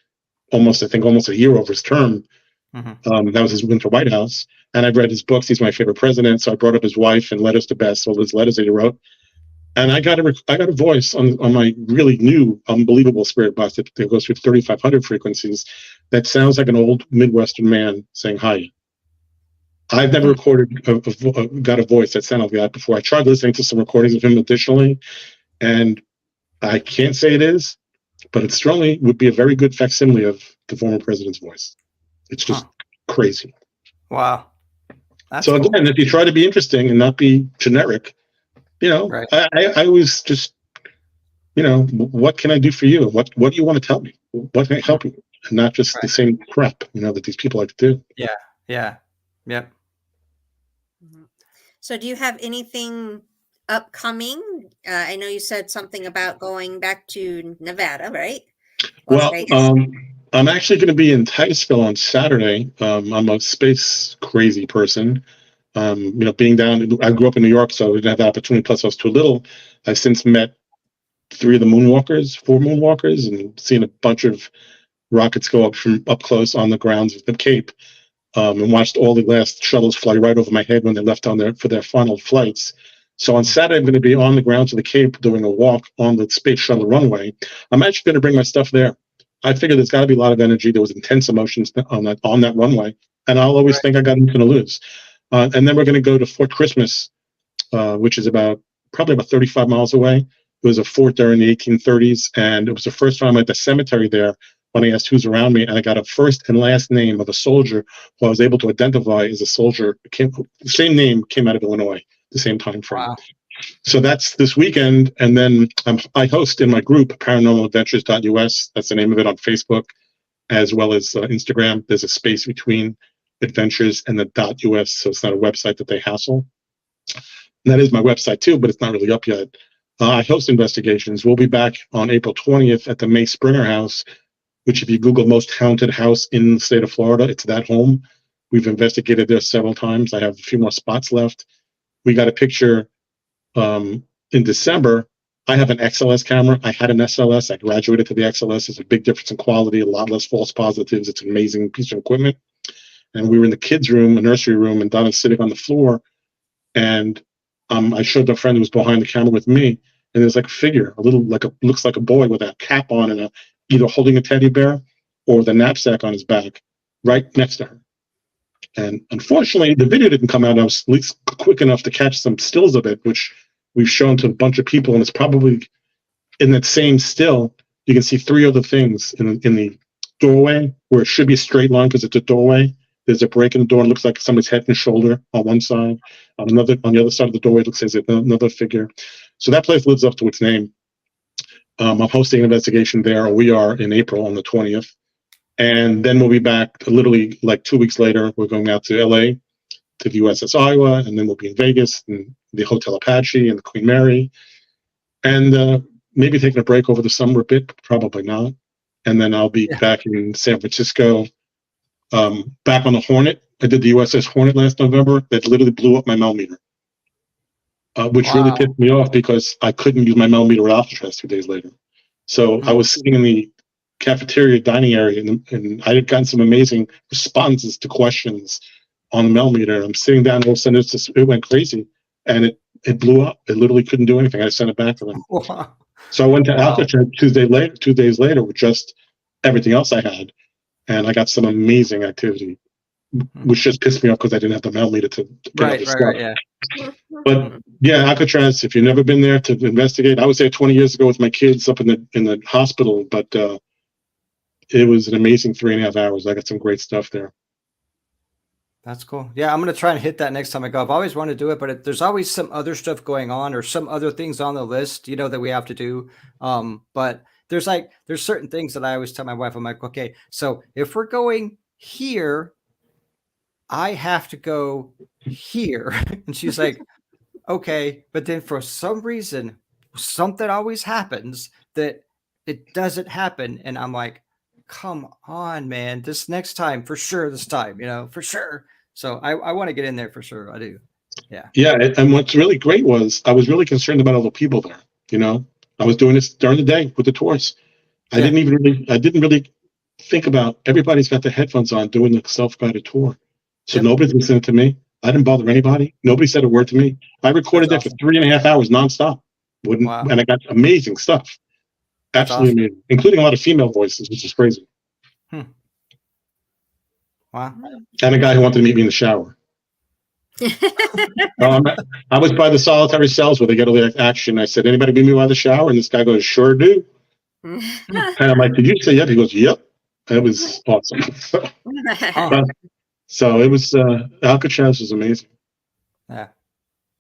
almost a year over his term. That was his winter White House, and I've read his books. He's my favorite president, so I brought up his wife and Letters to Bess, all his letters that he wrote. And I got a voice on my really new, unbelievable spirit box that goes through 3,500 frequencies. That sounds like an old Midwestern man saying hi. I've never got a voice that sounded like that before. I tried listening to some recordings of him additionally, and I can't say it is, but it strongly would be a very good facsimile of the former president's voice. It's just crazy. Wow. That's so cool. Again, if you try to be interesting and not be generic, Right. I always just, what can I do for you? What do you want to tell me? What can I help you? And not just the same crap, that these people like to do. Yeah. Yeah. Yep. So do you have anything upcoming? I know you said something about going back to Nevada, right? Well, I'm actually going to be in Titusville on Saturday. I'm a space crazy person. Being down, I grew up in New York, so I didn't have the opportunity. Plus, I was too little. I've since met 4 moonwalkers, and seen a bunch of rockets go up from up close on the grounds of the Cape, and watched all the last shuttles fly right over my head when they left for their final flights. So on Saturday, I'm going to be on the grounds of the Cape doing a walk on the space shuttle runway. I'm actually going to bring my stuff there. I figured there's got to be a lot of energy. There was intense emotions on that runway, and I'll always think I got nothing to lose. And then we're going to go to Fort Christmas, which is probably about 35 miles away. It was a fort there in the 1830s, and it was the first time at the cemetery there when I asked who's around me, and I got a first and last name of a soldier who I was able to identify as a soldier. The same name came out of Illinois, the same time frame. Wow. So that's this weekend, and then I host in my group, paranormaladventures.us. That's the name of it on Facebook, as well as Instagram. There's a space between adventures and the .us, so it's not a website that they hassle. And that is my website too, but it's not really up yet. I host investigations. We'll be back on April 20th at the May Springer House, which if you Google most haunted house in the state of Florida, it's that home. We've investigated there several times. I have a few more spots left. We got a picture in December. I have an XLS camera. I had an SLS. I graduated to the XLS. It's a big difference in quality, a lot less false positives. It's an amazing piece of equipment. And we were in the kids' room, a nursery room, and Donna's sitting on the floor. And I showed the friend who was behind the camera with me, and there's like a figure, looks like a boy with a cap on and either holding a teddy bear or the knapsack on his back right next to her. And unfortunately, the video didn't come out. I was at least quick enough to catch some stills of it, which we've shown to a bunch of people. And it's probably in that same still, you can see 3 other things in the doorway where it should be a straight line because it's a doorway. There's a break in the door. It looks like somebody's head and shoulder on one side. On the other side of the doorway, it looks like another figure. So that place lives up to its name. I'm hosting an investigation there. We are in April on the 20th. And then we'll be back literally like 2 weeks later. We're going out to LA to the USS Iowa, and then we'll be in Vegas and the Hotel Apache and the Queen Mary. And maybe taking a break over the summer a bit, but probably not. And then I'll be back in San Francisco, back on the Hornet. I did the USS Hornet last November. That literally blew up my meter, which really pissed me off because I couldn't use my meter at Alcatraz 2 days later. So I was sitting in the cafeteria dining area, and I had gotten some amazing responses to questions on the meter. I'm sitting down, all of a sudden it went crazy, and it blew up. It literally couldn't do anything. I sent it back to them. Wow. So I went to Alcatraz 2 days later with just everything else I had, and I got some amazing activity, which just pissed me off because I didn't have the meter to get all this stuff. Right, yeah. But yeah, Alcatraz, if you've never been there to investigate, I was there 20 years ago with my kids up in the hospital, but it was an amazing 3.5 hours. I got some great stuff there. That's cool. Yeah, I'm going to try and hit that next time I go. I've always wanted to do it, but there's always some other stuff going on or some other things on the list, that we have to do. But there's certain things that I always tell my wife, I'm like, okay, so if we're going here, I have to go here. And she's like, okay. But then for some reason, something always happens that it doesn't happen. And I'm like, come on, man. This next time, for sure. This time, for sure. So I want to get in there for sure. I do. Yeah. Yeah. And what's really great was I was really concerned about all the people there. I was doing this during the day with the tours. I didn't really think about everybody's got their headphones on doing the self-guided tour. So nobody's listening to me. I didn't bother anybody. Nobody said a word to me. I recorded there for 3.5 hours nonstop. Wow. And I got amazing stuff. Absolutely amazing, including a lot of female voices, which is crazy. Wow. And a guy who wanted to meet me in the shower. I was by the solitary cells where they get all the action. I said, anybody meet me by the shower? And this guy goes, sure do. And I'm like, did you say yep? He goes, yep. It was awesome. So it was, Alcatraz was amazing. Yeah.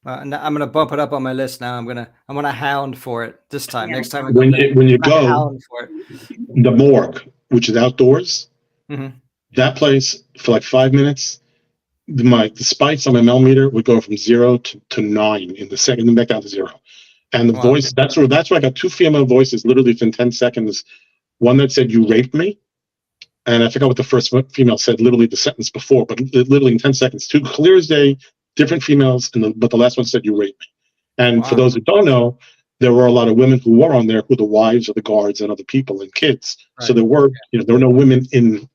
And I'm gonna bump it up on my list now. I'm gonna hound for it this time. Next time when you go, hound for it. The morgue, which is outdoors, that place for like 5 minutes, the spikes on my millimeter would go from 0 to 9 in the second, and back down to 0. And the voice, that's where I got 2 female voices literally within 10 seconds. One that said, you raped me. And I forgot what the first female said, literally the sentence before, but literally in 10 seconds, 2 clear as day, different females, but the last one said, you raped me. And for those who don't know, there were a lot of women who were on there who were the wives of the guards and other people and kids. Right. So there were no women in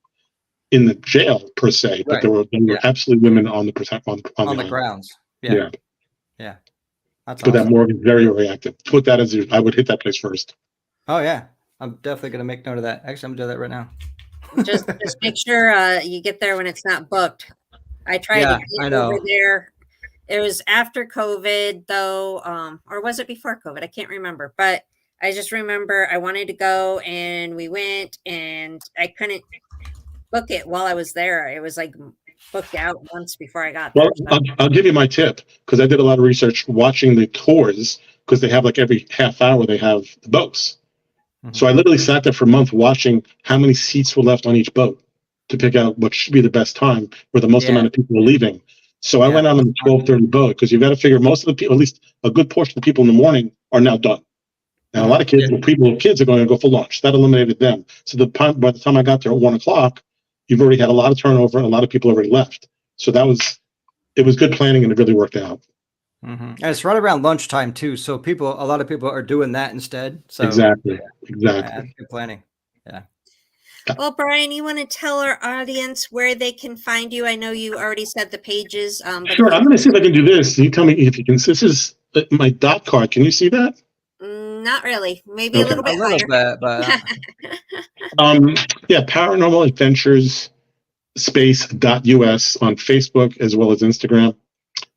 the jail per se, but there were absolutely women on the grounds. Yeah. That's but awesome. That morgue is very, very active. Put that as I would hit that place first. Oh yeah, I'm definitely gonna make note of that. Actually, I'm gonna do that right now. just make sure you get there when it's not booked. I tried to get over there. It was after COVID though, or was it before COVID? I can't remember, but I just remember I wanted to go and we went and I couldn't book it while I was there. It was like booked out once before I got there. Well, I'll give you my tip because I did a lot of research watching the tours because they have like every half hour they have the boats. So I literally sat there for a month watching how many seats were left on each boat to pick out what should be the best time where the most amount of people are leaving. So I went on the 12:30 boat because you've got to figure most of the people, at least a good portion of the people in the morning, are now done. Now a lot of kids, people with kids are going to go for lunch. That eliminated them. So by the time I got there at 1 o'clock, you've already had a lot of turnover and a lot of people already left. So it was good planning and it really worked out. And it's right around lunchtime too. So a lot of people are doing that instead. So exactly. Good planning. Yeah. Well, Brian, you want to tell our audience where they can find you? I know you already said the pages. Sure. I'm going to see if I can do this. You tell me if you can. This is my dot card. Can you see that? Not really. Maybe a little bit higher. But Paranormal Adventures space.us on Facebook as well as Instagram.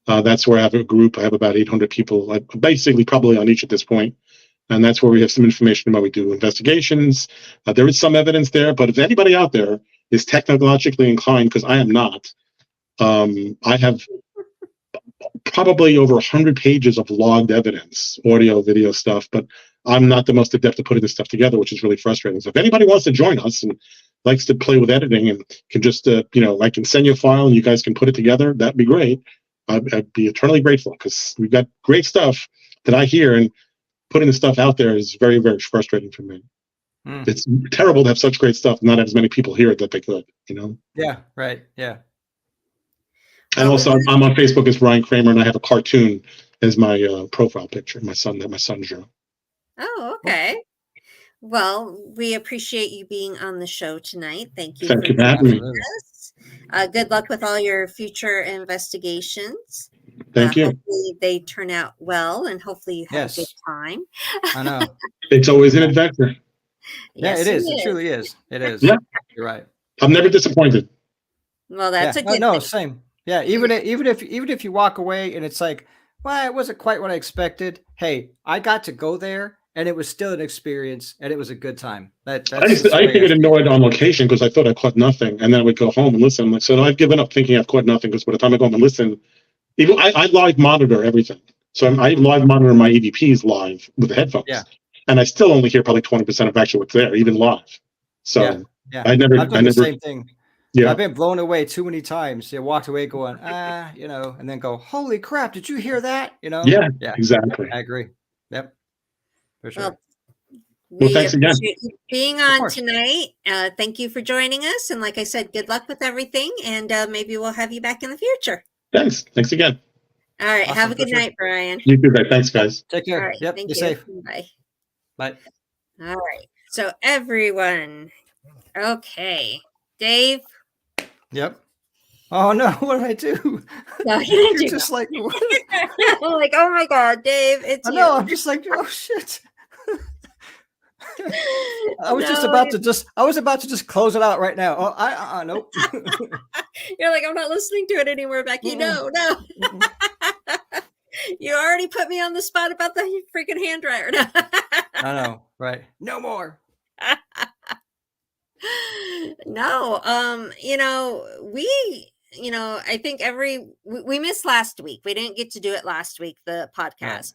That's where I have a group. I have about 800 people, basically probably on each at this point. And that's where we have some information about we do investigations. There is some evidence there, but if anybody out there is technologically inclined, because I am not, I have probably over 100 pages of logged evidence, audio, video stuff, but I'm not the most adept at putting this stuff together, which is really frustrating. So if anybody wants to join us and likes to play with editing and can just, I can send you a file and you guys can put it together, that'd be great. I'd be eternally grateful because we've got great stuff that I hear, and putting the stuff out there is very, very frustrating for me. It's terrible to have such great stuff, not have as many people hear it that they could, Yeah, right. Yeah. And also, I'm on Facebook as Brian Kramer, and I have a cartoon as my profile picture. My son drew. Oh, okay. Well, we appreciate you being on the show tonight. Thank you. Thank you for having me. Good luck with all your future investigations. Thank you. Hopefully they turn out well, and hopefully you have a good time. I know. It's always an adventure. Yes, it is. It truly is. It is. Yeah. You're right. I'm never disappointed. Well, that's a good thing. Same. Yeah, even if you walk away and it's like, well, it wasn't quite what I expected. Hey, I got to go there, and it was still an experience, and it was a good time. I used to get annoyed on location because I thought I caught nothing, and then I would go home and listen. I'm like, so I've given up thinking I've caught nothing because by the time I go home and listen, even I live monitor everything. So I live monitor my EVPs live with the headphones. Yeah. And I still only hear probably 20% of actually what's there, even live. So I've done the same thing. Yeah. I've been blown away too many times. You walked away going, and then go, holy crap, did you hear that? Yeah, exactly. I agree. Yep. For sure. Well, Well, We thanks again. appreciate you being Of on course. tonight. Thank you for joining us. And like I said, good luck with everything. And maybe we'll have you back in the future. Thanks. Thanks again. All right. Awesome, Have a for good sure. night, Brian. You too, guys. Thanks, guys. Take All care. right. Yep. Thank Be you. safe. Bye. Bye. All right. So everyone. Okay. Dave. Yep. Oh no, what did I do? No, you didn't You're do just like, what? I'm like, oh my God, Dave, it's I know. you. I'm just like, oh shit. I was No, about to just close it out right now. Oh, nope. you're like, I'm not listening to it anymore, Becky. Mm-mm. No. Mm-mm. You already put me on the spot about the freaking hand dryer. I know, right? No more. No, I think we missed last week. We didn't get to do it last week, the Right. podcast.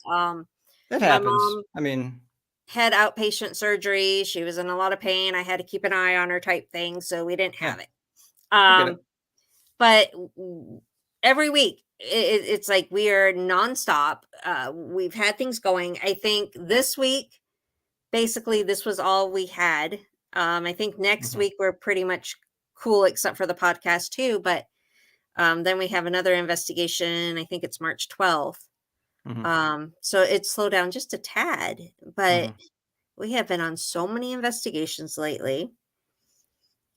It My happens. mom I mean, had outpatient surgery. She was in a lot of pain. I had to keep an eye on her type thing, so we didn't yeah, have it. I get Um, it. but every week it's like we are nonstop. We've had things going. I think this week, basically, this was all we had. I think next Mhm. week we're pretty much cool, except for the podcast too. But then we have another investigation. I think it's March 12th. So it slowed down just a tad, but Mhm. we have been on so many investigations lately.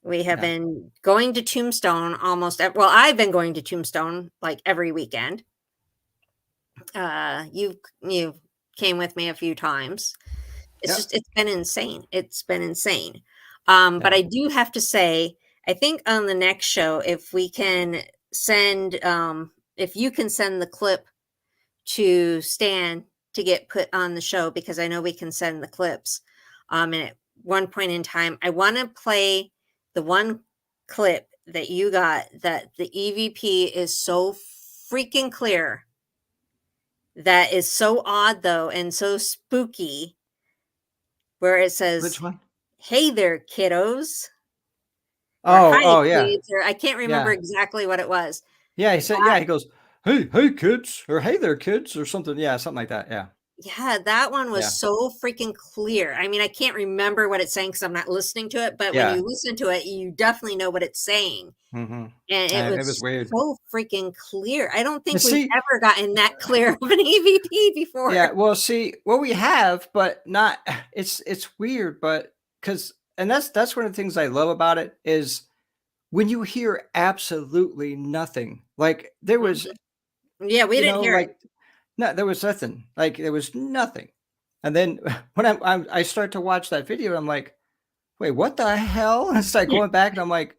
We have Yeah. been going to Tombstone well, I've been going to Tombstone like every weekend. You came with me a few times. Yep. It's been insane. It's been insane. But Yeah. I do have to say, I think on the next show, if we can send, if you can send the clip to Stan to get put on the show, because I know we can send the clips. And at one point in time, I want to play the one clip that you got that the EVP is so freaking clear. That is so odd though, and so spooky, where it says, Which one? "Hey there, kiddos," or Oh, "Hi, yeah. kids," or I can't remember Yeah. exactly what it was. Yeah. He said, yeah, he goes, hey, kids, or hey there, kids, or something. Yeah. Something like that. Yeah. Yeah, that one was Yeah. so freaking clear. I mean, I can't remember what it's saying because I'm not listening to it, but when Yeah. you listen to it, you definitely know what it's saying. Mm-hmm. And it It was was weird. so freaking clear. I don't And think we've see, ever gotten that clear of an EVP before. yeah, well, see, well, we have, but not. It's weird, but and that's one of the things I love about it is when you hear absolutely nothing. Like there was, Yeah, we didn't hear it. like no, there was nothing. Like there was nothing. And then when I start to watch that video, I'm like, wait, what the hell? And it's like going back, and I'm like,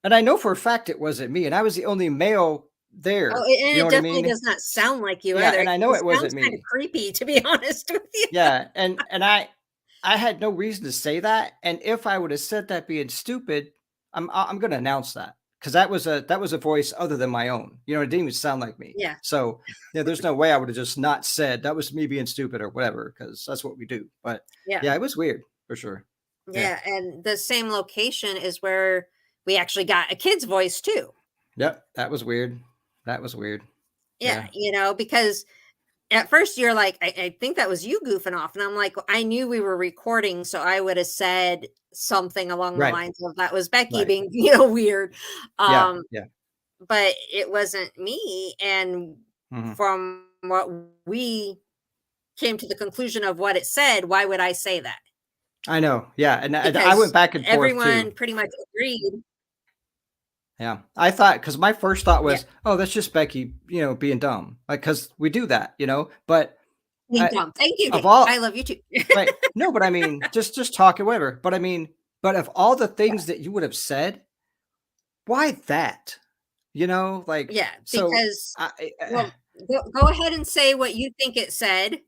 and I know for a fact it wasn't me, and I was the only male there. Oh, and You know it what I definitely mean? does not sound like you Yeah, either. and I know It it wasn't sounds kind of me. creepy, to be honest with you. Yeah, and I had no reason to say that, and if I would have said that being stupid, I'm going to announce that because that was a voice other than my own. You know, it didn't even sound like me. Yeah. So yeah, there's no way I would have just not said that was me being stupid or whatever because that's what we do. But Yeah. yeah, it was weird for sure. Yeah, and the same location is where we actually got a kid's voice too. Yep, that was weird. That was weird. Yeah, because at first you're like, I think that was you goofing off. And I'm like, I knew we were recording, so I would have said something along the Right. lines of that was Becky Right. being, weird. Yeah. But it wasn't me. And Mhm. from what we came to the conclusion of what it said, why would I say that? I know. Yeah, and I Because went back and forth everyone too. pretty much agreed. Yeah, I thought because my first thought Yeah. was, oh, that's just Becky, being dumb, like because we do that, But Being I, dumb. Thank you, of Dave. all, I love you too. right? No, but I mean, just talking, whatever. But I mean, but of all the things that you would have said, why that? Like Yeah, so. because I, well, go ahead and say what you think it said.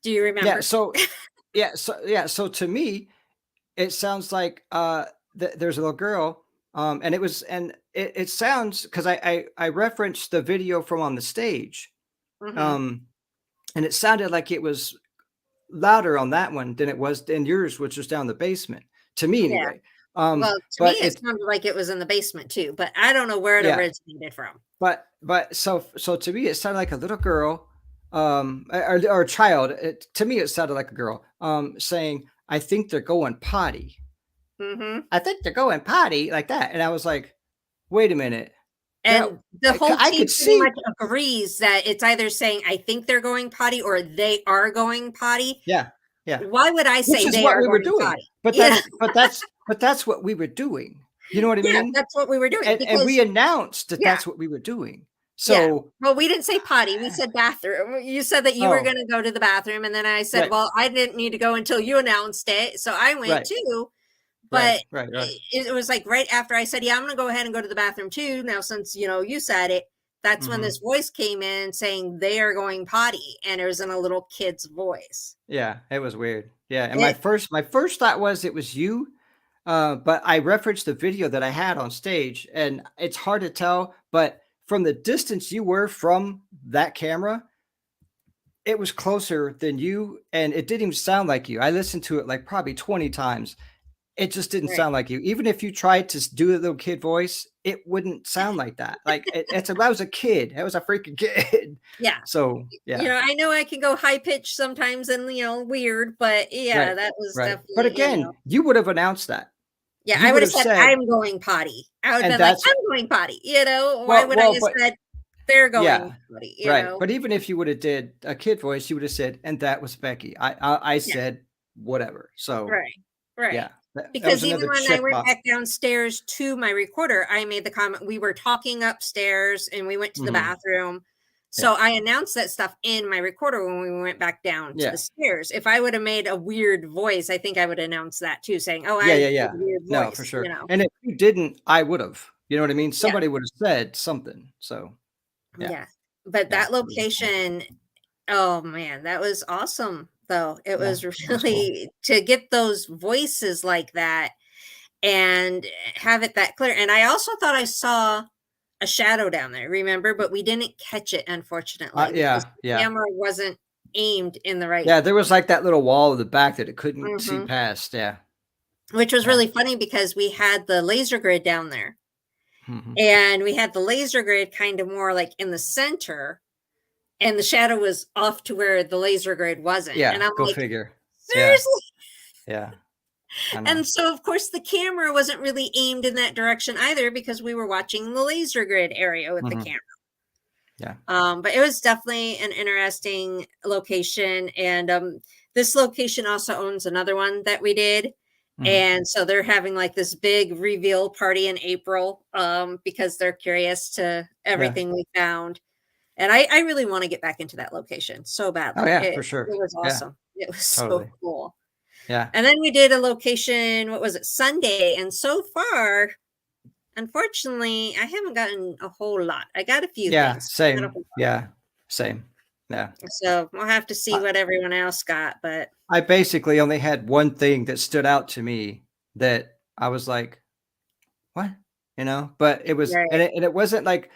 Do you remember? yeah. So to me, it sounds like there's a little girl, and it sounds because I referenced the video from on the stage. Mhm. And it sounded like it was louder on that one than it was in yours, which was down the basement, to me Yeah. anyway. Well, to me, But it sounded like it was in the basement too, but I don't know where it yeah, originated from. but so to me, it sounded like a little girl, or a child. To me, it sounded like a girl saying, "I think they're going potty." Mm-hmm. I think they're going potty like that, and I was like, "Wait a minute." That And the whole I team could pretty see. much agrees that it's either saying, I think they're going potty or they are going potty. Yeah, yeah. Why would I Which say is they what are we were going doing. potty? But Yeah. that's what we were doing. You know what I Yeah, mean? that's what we were doing And because, we announced that yeah, that's what we were doing. yeah. So Well, we didn't say potty. We said bathroom. You said that you were oh, going to go to the bathroom. And then I said, right, well, I didn't need to go until you announced it. So I went right, too. right, But right, right. it was like right after I said, yeah, I'm going to go ahead and go to the bathroom too. Now, since, you said it, that's when Mhm. this voice came in saying they are going potty. And it was in a little kid's voice. Yeah, it was weird. Yeah, and It, my first thought was it was you, but I referenced the video that I had on stage, and it's hard to tell, but from the distance you were from that camera, it was closer than you, and it didn't even sound like you. I listened to it like probably 20 times. It just didn't right. sound like you. Even if you tried to do a little kid voice, it wouldn't sound like that. Like I was a kid. I was a freaking kid. Yeah. So yeah, I know I can go high pitch sometimes and, weird, but yeah, right, that was right. But definitely, again, you would have announced that. yeah, You I would would have have said, said, I'm going potty. I would have and been like, that's I'm going potty, why well, would I have but said they're going yeah, potty, right. But even if you would have did a kid voice, you would have said, and that was Becky. I Yeah, said whatever. So right, right. yeah, that was Because even another when I check went box. back downstairs to my recorder, I made the comment, we were talking upstairs and we went to the Mhm. bathroom. Yeah, So I announced that stuff in my recorder when we went back down to the yeah, stairs. If I would have made a weird voice, I think I would announce that too, saying, oh, yeah, I yeah, did yeah. a weird No, for voice, sure. And if you didn't, I would have. You know what I mean? Yeah, Somebody would have said something. So yeah, yeah. But yeah, that it was cool. location, oh man, that was awesome though. It Yeah, was it was cool. really to get those voices like that and have it that clear. And I also thought I saw a shadow down there, remember? But we didn't catch it, unfortunately, because Yeah, the yeah, camera wasn't aimed in the right, yeah. There was like that little wall in the back that it couldn't see Mhm. past. Yeah, Which was yeah. really funny because we had the laser grid down there. Mhm. And we had the laser grid kind of more like in the center, and the shadow was off to where the laser grid wasn't. Yeah, And I'm go like, figure. Yeah, seriously? yeah. I know. And so, of course, the camera wasn't really aimed in that direction either because we were watching the laser grid area with the Mhm. camera. Yeah. But it was definitely an interesting location. And this location also owns another one that we did. Mhm. And so they're having like this big reveal party in April because they're curious to Yeah. everything we found. And I really want to get back into that location so Oh badly. yeah, It, for sure. it was Yeah, awesome. It was so totally. cool. Yeah. And then we did a location, what was it, Sunday? And so far, unfortunately, I haven't gotten a whole lot. I got a few Yeah, things, not a same. whole Yeah, same. Yeah. lot. So we'll have to see I what everyone else got. But I basically only had one thing that stood out to me that I was like, "What?" You know? But it was right. and it wasn't like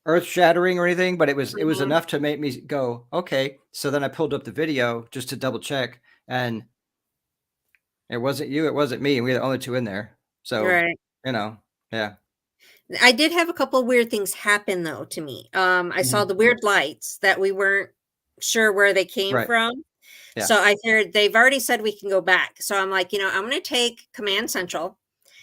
earth-shattering or anything, but it was Mhm. enough to make me go, "Okay." So then I pulled up the video just to double check, and it wasn't you, it wasn't me, and we were the only 2 in there. So, Right. you know, yeah. I did have a couple weird things happen though to me. I saw Mhm. the weird lights that we weren't sure where they came Right. from. Yeah. So I figured they've already said we can go back. So I'm like, I'm going to take Command Central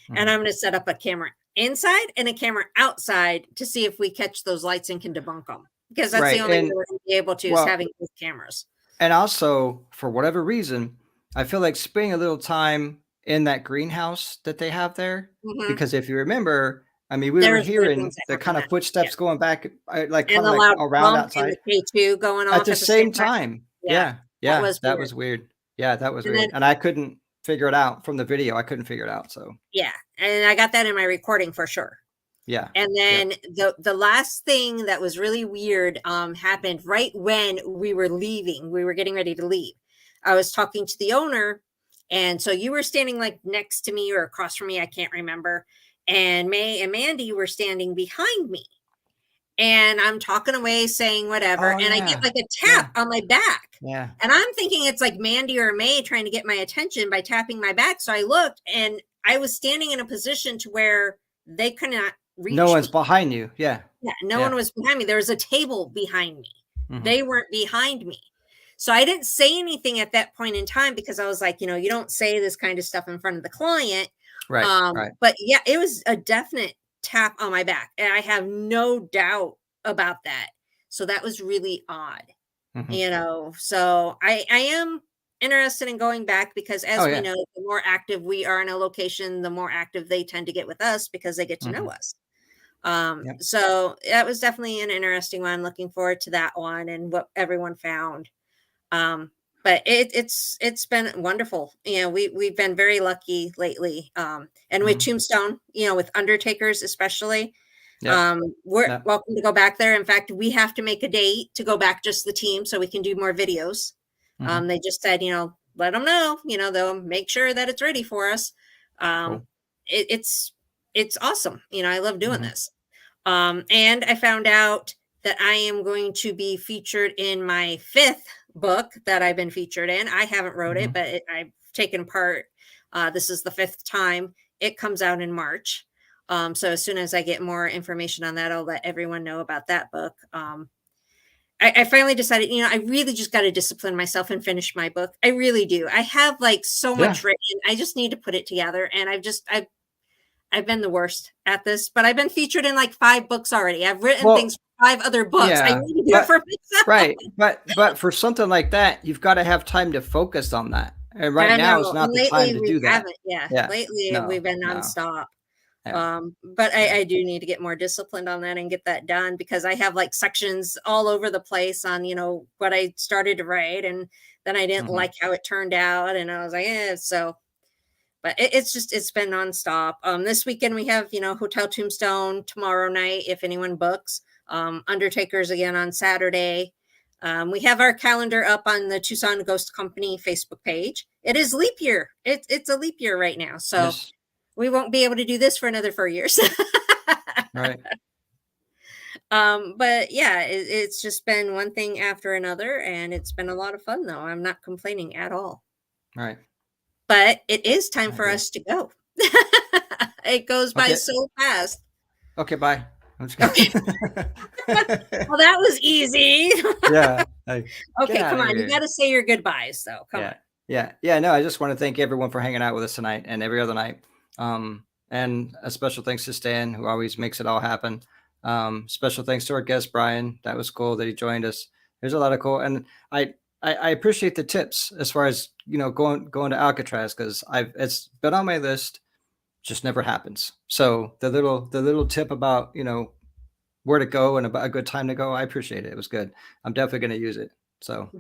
and Mhm. I'm going to set up a camera inside and a camera outside to see if we catch those lights and can debunk them. Because that's the Right, only way and we're going to be able to is well having both cameras. and also, for whatever reason, I feel like spending a little time in that greenhouse that they have there, Hmm. because if you remember, I mean, we were There's weird things hearing that the happen kind of then. Yeah. footsteps going back, like And kind the of like loud around bump and the outside K2 going at off the at the same same time. time. Yeah. Yeah, That yeah, was that weird. was weird. Yeah, that was And then weird, and I couldn't figure it out from the video. I couldn't figure it out. So yeah, and I got that in my recording for sure. yeah, And yep. then the last thing that was really weird happened right when we were leaving. We were getting ready to leave. I was talking to the owner, and so you were standing like next to me or across from me, I can't remember. And May and Mandy were standing behind me. And I'm talking away saying whatever, Oh and I get yeah, like a yeah, tap on my back. yeah. And I'm thinking it's like Mandy or May trying to get my attention by tapping my back. So I looked and I was standing in a position to where they could not No reach one's me. behind you. Yeah, Yeah, no one yeah. was behind me. There was a table behind me. Mhm. They weren't behind me. So I didn't say anything at that point in time because I was like, you don't say this kind of stuff in front of the client. Right. Right. But yeah, it was a definite tap on my back. And I have no doubt about that. So that was really odd, Mhm. So I am interested in going back because Oh as we yeah. know, the more active we are in a location, the more active they tend to get with us because they get to know Mhm. us. Yep. So that was definitely an interesting one. Looking forward to that one and what everyone found. But it's been wonderful. We've been very lucky lately. And with Mhm. Tombstone, with undertakers especially, Yep. we're Yep. welcome to go back there. In fact, we have to make a date to go back, just the team, so we can do more videos. Mhm. They just said, let them know, they'll make sure that it's ready for us. Um, Cool. it's awesome. I love doing Mhm. this. And I found out that I am going to be featured in my 5th book that I've been featured in. I haven't wrote it, Mhm. but I've taken part. This is the 5th time. It comes out in March. So as soon as I get more information on that, I'll let everyone know about that book. I finally decided, I really just got to discipline myself and finish my book. I really do. I have like so Yeah. much written. I just need to put it together. And I've been the worst at this, but I've been featured in like 5 books already. I've written things Well, for 5 other books. I yeah, need to do it but for myself. right, but for something like that, you've got to have time to focus on that. And right I now is know. And not the time lately to we do that. haven't. Yeah. Yeah. Lately No. we've been No. nonstop. Yeah. But Yeah. I do need to get more disciplined on that and get that done because I have like sections all over the place on, what I started to write. And then I didn't Mhm. like how it turned out. And I was like, but it's been nonstop. This weekend we have, Hotel Tombstone tomorrow night, if anyone books, Undertakers again on Saturday. We have our calendar up on the Tucson Ghost Company Facebook page. It is leap year. It's a leap year right now. So Yes. we won't be able to do this for another 4 years. Right. But yeah, it's just been one thing after another, and it's been a lot of fun though. I'm not complaining at all. Right. But it is time I for agree. us to go. It goes by Okay. so fast. Okay. Bye. I'm just Okay. kidding. Well, that was easy. Yeah. Like, get Okay, out come of on. You here. got to say your goodbyes, though. Come Yeah. on. Yeah. Yeah. No, I just want to thank everyone for hanging out with us tonight and every other night. And a special thanks to Stan, who always makes it all happen. Special thanks to our guest, Brian. That was cool that he joined us. There's a lot of cool. And I appreciate the tips as far as, going to Alcatraz, because it's been on my list, just never happens. So the little tip about, where to go and about a good time to go, I appreciate it. It was good. I'm definitely going to use it. So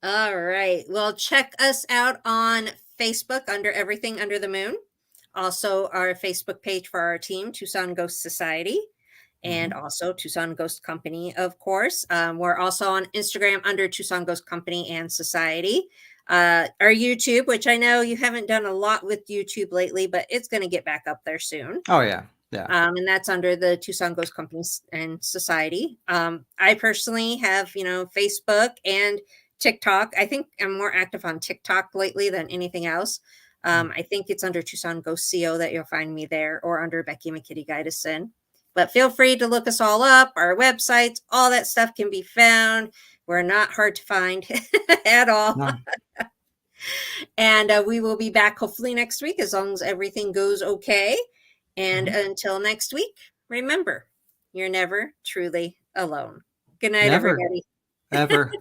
All right. Well, check us out on Facebook under Everything Under the Moon. Also, our Facebook page for our team, Tucson Ghost Society, and mhm. also Tucson Ghost Company, of course. We're also on Instagram under Tucson Ghost Company and Society. Our YouTube, which I know you haven't done a lot with YouTube lately, but it's going to get back up there soon. Oh yeah. Yeah. And that's under the Tucson Ghost Company and Society. I personally have, Facebook and TikTok. I think I'm more active on TikTok lately than anything else. Mm. I think it's under Tucson Ghost CO that you'll find me there, or under Becky McKitty Guidison. But feel free to look us all up. Our websites, all that stuff can be found. We're not hard to find at all. No. And we will be back hopefully next week, as long as everything goes okay. And Mhm. until next week, remember, you're never truly alone. Good night, Never, everybody. ever.